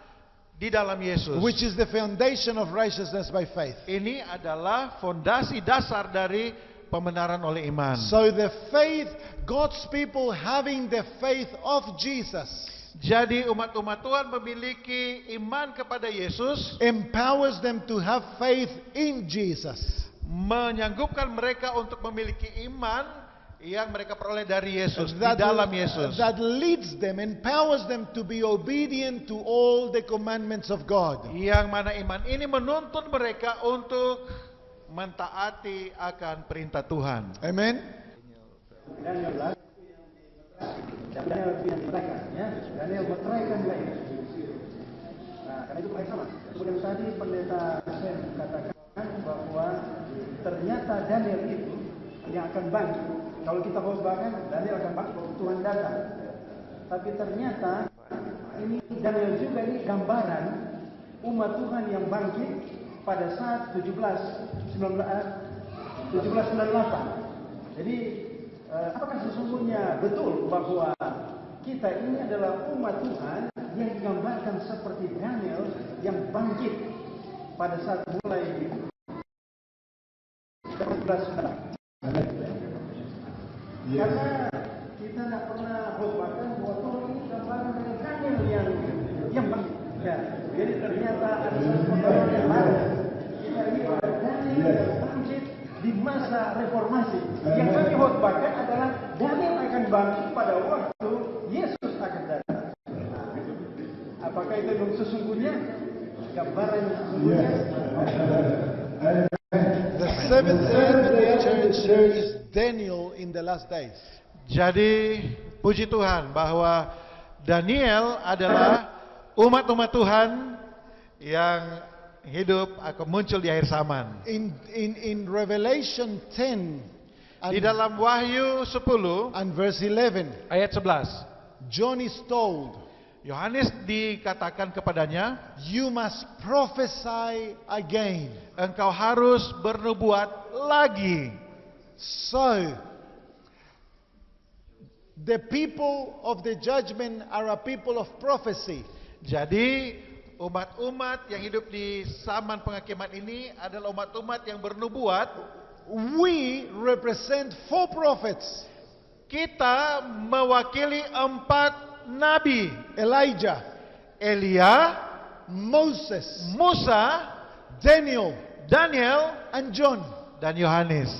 S2: di dalam Yesus.
S1: Which is the foundation of righteousness by faith.
S2: Ini adalah fondasi dasar dari pembenaran oleh iman.
S1: So the faith, God's people having the faith of Jesus,
S2: Jadi umat-umat Tuhan memiliki iman kepada Yesus,
S1: empowers them to have faith in Jesus.
S2: menyanggupkan mereka untuk memiliki iman yang mereka peroleh dari Yesus, di dalam Yesus.
S1: That leads them, empowers them to be obedient to all the commandments of God.
S2: Yang mana iman ini menuntun mereka untuk mentaati akan perintah Tuhan.
S1: Amen.
S3: Daniel yang mereka, ya, Daniel meteraikan mereka. Nah, karena itu mereka sama. Kemudian tadi pendeta Sen katakan bahwa ternyata Daniel itu yang akan bangkit. Kalau kita khotbahkan, Daniel akan bangkit waktu Tuhan datang. Tapi ternyata ini Daniel juga ini gambaran umat Tuhan yang bangkit pada saat 1798. Jadi apakah sesungguhnya betul bahwa kita ini adalah umat Tuhan yang digambarkan seperti Daniel yang bangkit pada saat mulai 1798? Karena kita tidak pernah khotbahkan bahwa Tuhan ini gambaran dari Daniel yang bangkit. Ya, jadi ternyata ada satu pengalaman yang baru. Kita ini pada Daniel yang bangkit di masa reformasi. Yang kami khotbahkan adalah Daniel akan bangkit pada waktu Yesus akan datang. Apakah itu yang sesungguhnya? Gambaran yang sesungguhnya?
S1: The seventh church is Daniel in the last days.
S2: Jadi puji Tuhan bahwa Daniel adalah umat-umat Tuhan yang hidup akan muncul di akhir zaman.
S1: In Revelation 10
S2: Di dalam Wahyu 10
S1: and verse 11,
S2: ayat 11,
S1: John is told,
S2: Yohanes dikatakan kepadanya,
S1: you must prophesy again.
S2: engkau harus bernubuat lagi.
S1: So, the people of the judgment are a people of prophecy.
S2: Jadi umat-umat yang hidup di zaman penghakiman ini adalah umat-umat yang bernubuat.
S1: We represent 4 prophets:
S2: Kita mewakili 4 nabi:
S1: Elijah,
S2: Elia,
S1: Moses,
S2: Musa,
S1: Daniel,
S2: Daniel,
S1: and John.
S2: dan Yohanes.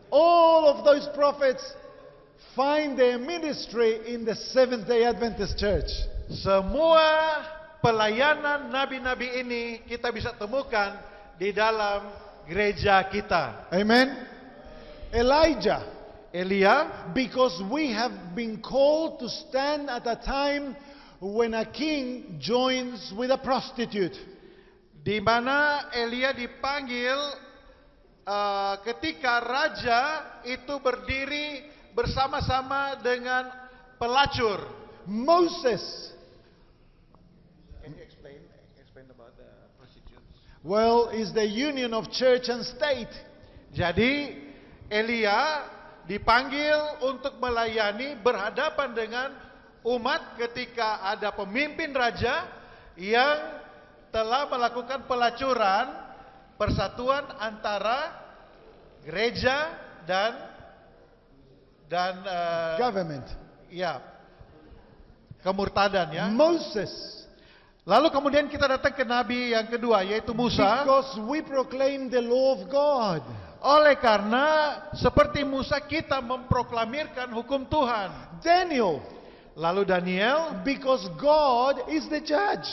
S1: All of those prophets find their ministry in the Seventh-day Adventist Church.
S2: Semua pelayanan nabi-nabi ini kita bisa temukan di dalam gereja kita.
S1: Amen. Elijah,
S2: Elia,
S1: because we have been called to stand at a time when a king joins with a prostitute.
S2: di mana Elia dipanggil ketika raja itu berdiri bersama-sama dengan pelacur.
S1: Moses,
S2: Can you explain about the prostitutes?
S1: well, is the union of church and state.
S2: Jadi Elia dipanggil untuk melayani berhadapan dengan umat ketika ada pemimpin raja yang telah melakukan pelacuran, persatuan antara gereja dan
S1: Government.
S2: ya kemurtadan ya.
S1: Moses,
S2: Lalu kemudian kita datang ke nabi yang kedua yaitu Musa.
S1: because we proclaim the law of God.
S2: Oleh karena seperti Musa kita memproklamirkan hukum Tuhan.
S1: Daniel,
S2: Lalu Daniel,
S1: because God is the judge.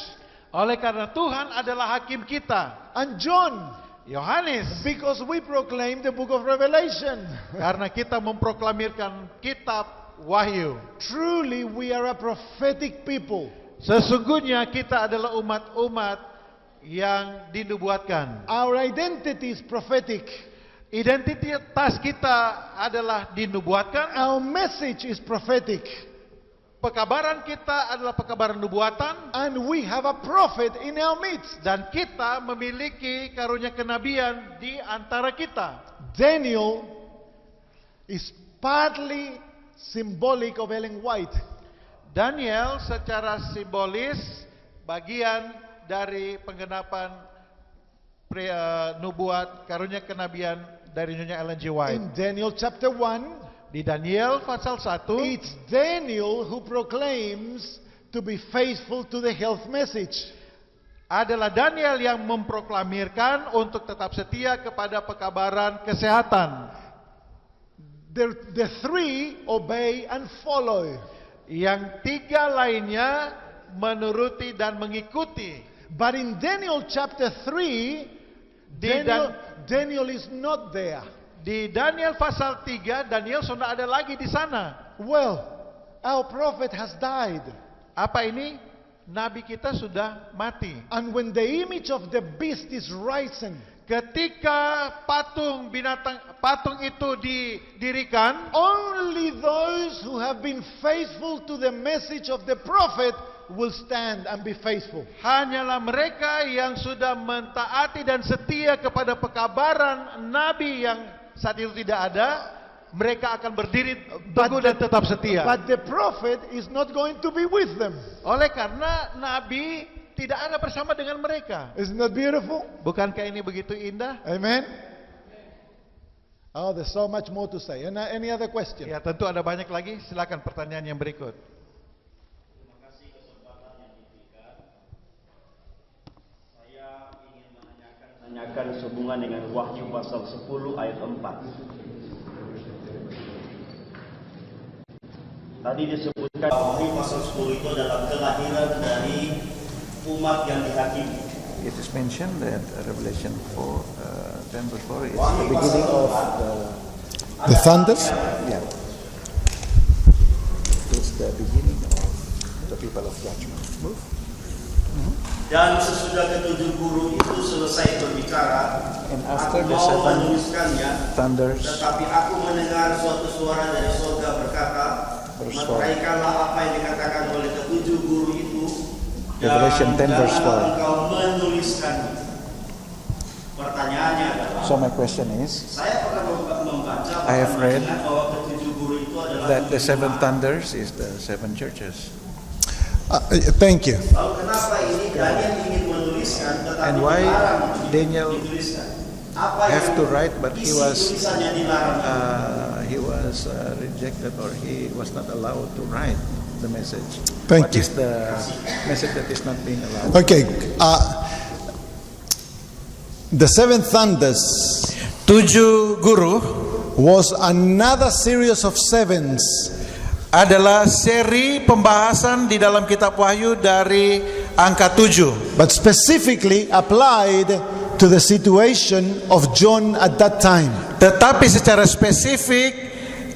S2: oleh karena Tuhan adalah hakim kita.
S1: And John,
S2: Yohanes,
S1: because we proclaim the book of Revelation.
S2: karena kita memproklamirkan kitab Wahyu.
S1: Truly, we are a prophetic people.
S2: Sesungguhnya kita adalah umat-umat yang dinubuatkan.
S1: Our identity is prophetic.
S2: Identitas kita adalah dinubuatkan.
S1: Our message is prophetic.
S2: Pekabaran kita adalah pekabaran nubuatan.
S1: And we have a prophet in our midst.
S2: Dan kita memiliki karunia kenabian di antara kita.
S1: Daniel is partly symbolic of Ellen White.
S2: Daniel secara simbolis bagian dari penggenapan nubuat karunia kenabian dari Nyonya Ellen G. White.
S1: In Daniel chapter 1,
S2: Di Daniel pasal 1,
S1: it's Daniel who proclaims to be faithful to the health message.
S2: adalah Daniel yang memproklamirkan untuk tetap setia kepada pekabaran kesehatan.
S1: The 3 obey and follow.
S2: Yang 3 lainnya menuruti dan mengikuti.
S1: But in Daniel chapter 3, Daniel is not there.
S2: Di Daniel pasal 3, Daniel sudah ada lagi di sana.
S1: Well, our prophet has died.
S2: Apa ini? Nabi kita sudah mati.
S1: And when the image of the beast is rising,
S2: Ketika patung itu didirikan,
S1: only those who have been faithful to the message of the prophet will stand and be faithful.
S2: hanyalah mereka yang sudah mentaati dan setia kepada pekabaran Nabi yang saat itu tidak ada, mereka akan berdiri teguh dan tetap setia.
S1: But the prophet is not going to be with them.
S2: Oleh karena Nabi tidak ada bersama dengan mereka.
S1: Isn't that beautiful?
S2: Bukankah ini begitu indah?
S1: Amen. Oh, there's so much more to say. Any other question?
S2: Ya, tentu ada banyak lagi. Silakan pertanyaan yang berikut.
S4: Terima kasih kesempatan yang diberikan. Saya ingin menanyakan sehubungan dengan Wahyu pasal 10 ayat 4. Tadi disebutkan Wahyu pasal 10 itu adalah kelahiran dari umat yang dihakimi.
S5: It is mentioned that Revelation 10 verse 4 is the beginning of
S1: The thunders?
S5: yeah. It's the beginning of the people of judgment. Move.
S4: Dan sesudah ketujuh guru itu selesai berbicara,
S5: And
S4: aku
S5: after the
S4: mau
S5: seven
S4: menuliskannya,
S5: thunders,
S4: tetapi aku mendengar suatu suara dari surga berkata, meteraikanlah apa yang dikatakan oleh ketujuh guru itu,
S5: Revelation 10
S4: dan
S5: verse 4.
S4: janganlah engkau menuliskannya. Pertanyaannya adalah,
S5: So my question is,
S4: saya pernah membaca
S5: I have read
S4: bahwa ketujuh guru itu adalah
S5: that the
S4: tujuh
S5: seven
S4: jemaat.
S5: thunders is the seven churches.
S1: Thank you.
S4: Lalu kenapa ini Daniel ingin menuliskan tetapi
S5: And why
S4: dilarang untuk
S5: Daniel
S4: dituliskan? Apa
S5: have
S4: yang
S5: to write, but he
S4: isi
S5: was
S4: tulisannya dilarang?
S5: Rejected, or he was not allowed to write the message.
S1: Thank
S5: What
S1: you.
S5: is the message that is not being allowed?
S1: Okay. The seven thunders
S2: 7 guru
S1: was another series of sevens
S2: adalah seri pembahasan di dalam kitab Wahyu dari angka 7.
S1: but specifically applied to the situation of John at that time.
S2: Tetapi secara spesifik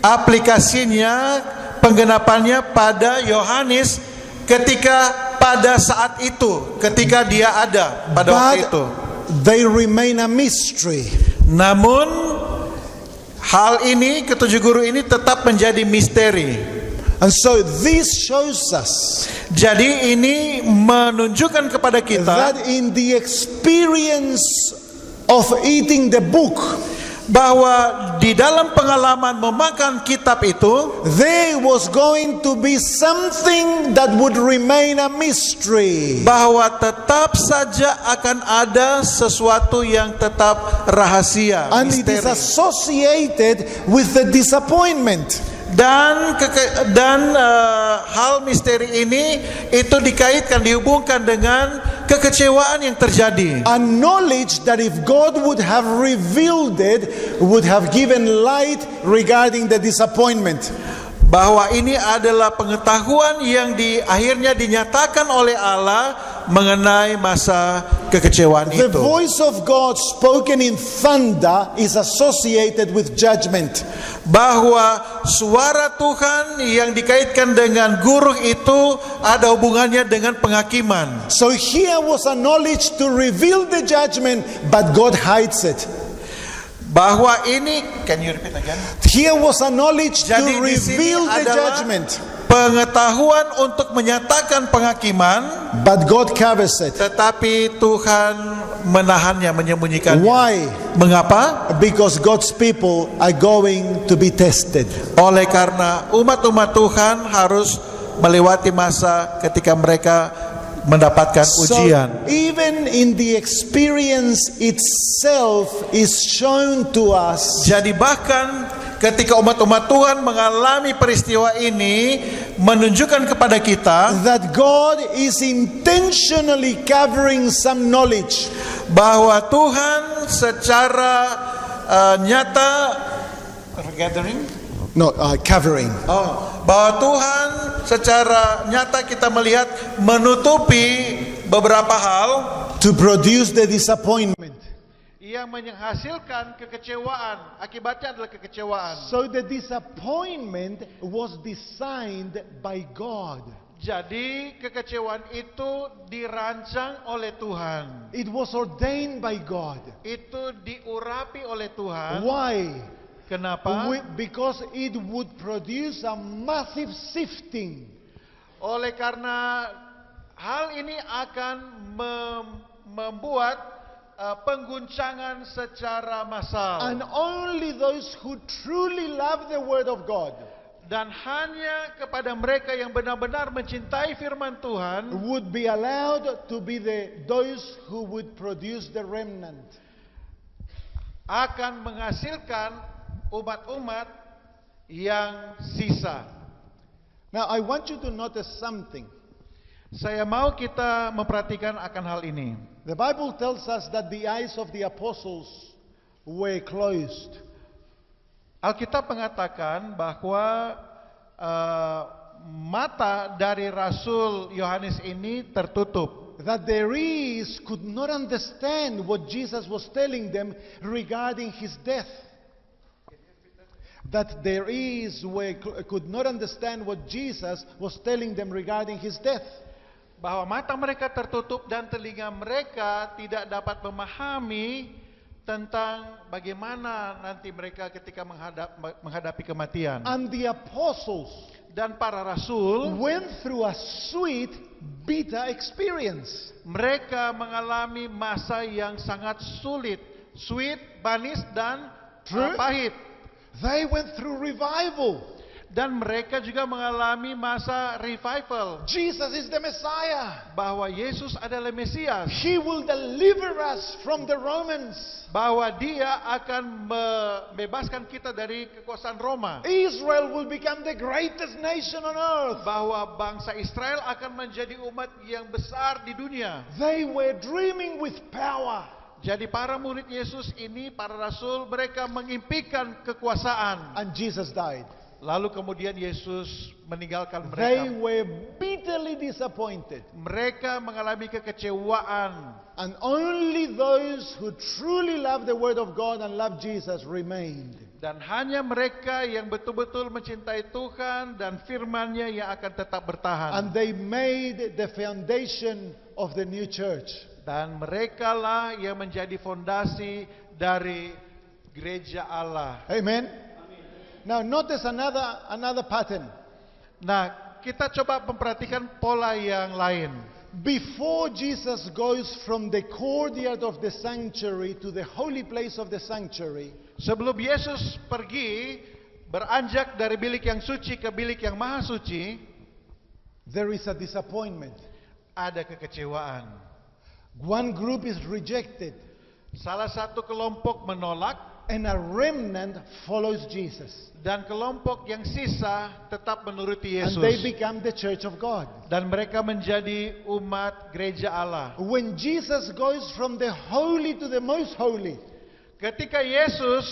S2: aplikasinya, penggenapannya pada Yohanes ketika pada saat itu, ketika dia ada pada waktu itu.
S1: They remain a mystery.
S2: Namun hal ini, ketujuh guru ini tetap menjadi misteri.
S1: And so this shows us
S2: Jadi ini menunjukkan kepada kita
S1: that in the experience of eating the book,
S2: bahwa di dalam pengalaman memakan kitab itu,
S1: there was going to be something that would remain a mystery.
S2: bahwa tetap saja akan ada sesuatu yang tetap rahasia,
S1: And it is
S2: misteri.
S1: associated with the disappointment.
S2: Dan hal misteri ini itu dikaitkan, dihubungkan dengan kekecewaan yang terjadi.
S1: A knowledge that if God would have revealed it, would have given light regarding the disappointment.
S2: Bahwa ini adalah pengetahuan yang akhirnya dinyatakan oleh Allah mengenai masa kekecewaan
S1: The
S2: itu.
S1: voice of God spoken in thunder is associated with judgment.
S2: Bahwa suara Tuhan yang dikaitkan dengan guruh itu ada hubungannya dengan penghakiman.
S1: So here was a knowledge to reveal the judgment, but God hides it.
S2: Bahwa ini, can you repeat again?
S1: Here was a knowledge to
S2: Jadi di sini
S1: reveal the
S2: adalah
S1: judgment,
S2: pengetahuan untuk menyatakan penghakiman,
S1: but God covers it.
S2: tetapi Tuhan menahannya, menyembunyikannya.
S1: Why?
S2: Mengapa?
S1: Because God's people are going to be tested.
S2: Oleh karena umat-umat Tuhan harus melewati masa ketika mereka mendapatkan ujian.
S1: So even in the experience itself is shown to us
S2: Jadi bahkan ketika umat-umat Tuhan mengalami peristiwa ini, menunjukkan kepada kita
S1: that God is intentionally covering some knowledge.
S2: bahwa Tuhan secara nyata
S1: Covering.
S2: bahwa Tuhan secara nyata kita melihat menutupi beberapa hal
S1: To produce the disappointment.
S2: yang menghasilkan kekecewaan. Akibatnya adalah kekecewaan.
S1: So the disappointment was designed by God.
S2: Jadi kekecewaan itu dirancang oleh Tuhan.
S1: It was ordained by God.
S2: Itu diurapi oleh Tuhan.
S1: Why?
S2: Kenapa?
S1: Because it would produce a massive sifting.
S2: Oleh karena hal ini akan membuat pengguncangan secara massal.
S1: And only those who truly love the Word of God
S2: Dan hanya kepada mereka yang benar-benar mencintai firman Tuhan
S1: would be allowed to be those who would produce the remnant.
S2: akan menghasilkan umat-umat yang sisa.
S1: Now I want you to notice something.
S2: Saya mau kita memperhatikan akan hal ini.
S1: The Bible tells us that the eyes of the apostles were closed.
S2: Alkitab mengatakan bahwa mata dari Rasul Yohanes ini tertutup.
S1: That the ears could not understand what Jesus was telling them regarding his death. That their ears could not understand what Jesus was telling them regarding his death.
S2: bahwa mata mereka tertutup dan telinga mereka tidak dapat memahami tentang bagaimana nanti mereka ketika menghadapi kematian.
S1: And the apostles
S2: Dan para rasul,
S1: went through a sweet, bitter experience.
S2: mereka mengalami masa yang sangat sulit, sweet, manis dan
S1: True.
S2: pahit.
S1: They went through revival.
S2: Dan mereka juga mengalami masa revival,
S1: Jesus is the Messiah.
S2: bahwa Yesus adalah Mesias,
S1: He will deliver us from the Romans.
S2: bahwa Dia akan membebaskan kita dari kekuasaan Roma,
S1: Israel will become the greatest nation on earth.
S2: bahwa bangsa Israel akan menjadi umat yang besar di dunia.
S1: They were dreaming with power.
S2: Jadi para murid Yesus ini, para rasul, mereka mengimpikan kekuasaan.
S1: And Jesus died.
S2: Lalu kemudian Yesus meninggalkan
S1: They
S2: mereka.
S1: were bitterly disappointed.
S2: Mereka mengalami kekecewaan.
S1: And only those who truly love the Word of God and love Jesus remained.
S2: Dan hanya mereka yang betul-betul mencintai Tuhan dan firman-Nya yang akan tetap bertahan.
S1: And they made the foundation of the new church.
S2: Dan merekalah yang menjadi fondasi dari gereja Allah.
S1: Amen. Now notice another pattern.
S2: Nah, kita coba memperhatikan pola yang lain.
S1: Before Jesus goes from the courtyard of the sanctuary to the holy place of the sanctuary,
S2: Sebelum Yesus pergi beranjak dari bilik yang suci ke bilik yang maha suci,
S1: there is a disappointment.
S2: ada kekecewaan.
S1: One group is rejected,
S2: Salah satu kelompok menolak
S1: and a remnant follows Jesus.
S2: dan kelompok yang sisa tetap menuruti
S1: And they
S2: Yesus.
S1: become the church of God.
S2: Dan mereka menjadi umat gereja Allah.
S1: When Jesus goes from the holy to the most holy,
S2: Ketika Yesus,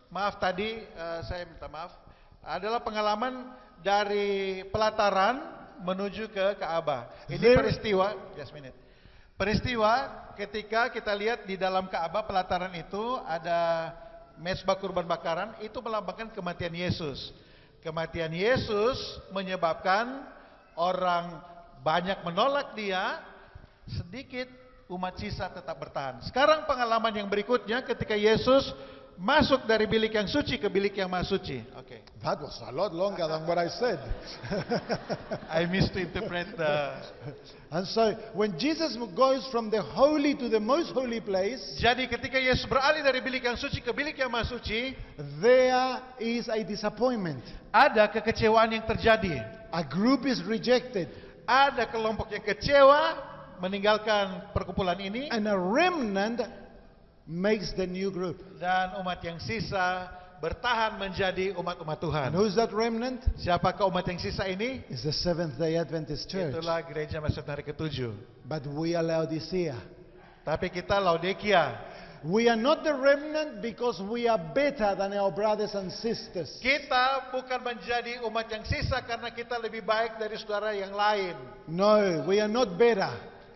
S2: maaf tadi saya minta maaf, adalah pengalaman dari pelataran menuju ke Ka'bah. Ini
S1: There-
S2: peristiwa, just minute. Peristiwa ketika kita lihat di dalam Ka'bah pelataran itu ada mezbah kurban bakaran, itu melambangkan kematian Yesus. Kematian Yesus menyebabkan orang banyak menolak Dia, sedikit umat sisa tetap bertahan. Sekarang pengalaman yang berikutnya ketika Yesus masuk dari bilik yang suci ke bilik yang maha suci. Oke.
S1: that was a lot longer than what I said.
S2: I missed to interpret the.
S1: And so when Jesus goes from the holy to the most holy place,
S2: Jadi ketika Yesus beralih dari bilik yang suci ke bilik yang maha suci,
S1: there is a disappointment.
S2: ada kekecewaan yang terjadi.
S1: A group is rejected,
S2: Ada kelompok yang kecewa meninggalkan perkumpulan ini,
S1: and a remnant makes the new group.
S2: dan umat yang sisa bertahan menjadi umat-umat Tuhan.
S1: And who's that remnant?
S2: Siapakah umat yang sisa ini?
S1: It's the Seventh-day Adventist Church.
S2: Itulah gereja Maksud hari ke-7.
S1: But we are Laodicea.
S2: Tapi kita Laodikia.
S1: We are not the remnant because we are better than our brothers and sisters.
S2: Kita bukan menjadi umat yang sisa karena kita lebih baik dari saudara yang lain.
S1: No, we are not better.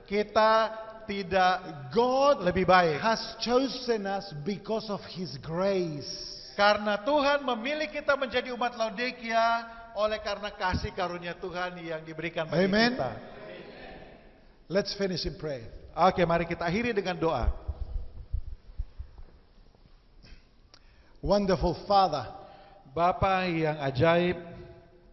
S2: Kita tidak
S1: God
S2: lebih baik.
S1: has chosen us because of His grace.
S2: Karena Tuhan memilih kita menjadi umat Laodikia oleh karena kasih karunia Tuhan yang diberikan bagi
S1: Amen.
S2: kita.
S1: Let's finish in prayer.
S2: Oke, mari kita akhiri dengan doa.
S1: Wonderful Father,
S2: Bapa yang ajaib,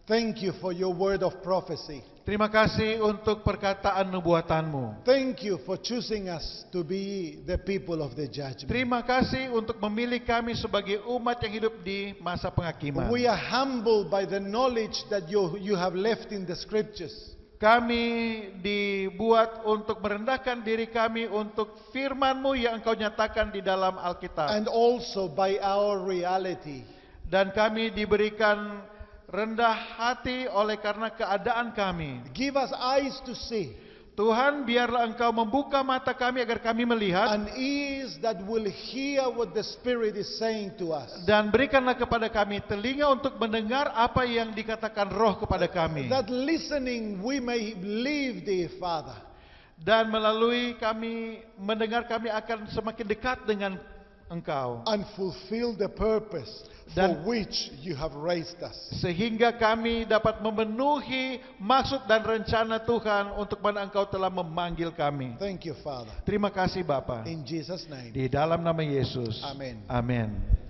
S1: thank you for your word of prophecy.
S2: terima kasih untuk perkataan nubuatanmu.
S1: Thank you for choosing us to be the people of the judgment.
S2: Terima kasih untuk memilih kami sebagai umat yang hidup di masa penghakiman.
S1: We are humbled by the knowledge that you have left in the scriptures.
S2: Kami dibuat untuk merendahkan diri kami untuk firman-Mu yang Engkau nyatakan di dalam Alkitab.
S1: And also by our reality.
S2: Dan kami diberikan rendah hati oleh karena keadaan kami.
S1: Give us eyes to see
S2: Tuhan, biarlah Engkau membuka mata kami agar kami melihat,
S1: and ears that will hear what the Spirit is saying to us.
S2: dan berikanlah kepada kami telinga untuk mendengar apa yang dikatakan Roh kepada kami.
S1: That listening we may live, dear Father.
S2: Dan melalui kami mendengar, kami akan semakin dekat dengan Engkau,
S1: and fulfill the purpose for
S2: Dan-
S1: which you have raised us.
S2: sehingga kami dapat memenuhi maksud dan rencana Tuhan untuk mana Engkau telah memanggil kami.
S1: Thank you, Father.
S2: Terima kasih Bapa.
S1: In Jesus' name.
S2: Di dalam nama Yesus.
S1: Amin.
S2: Amin.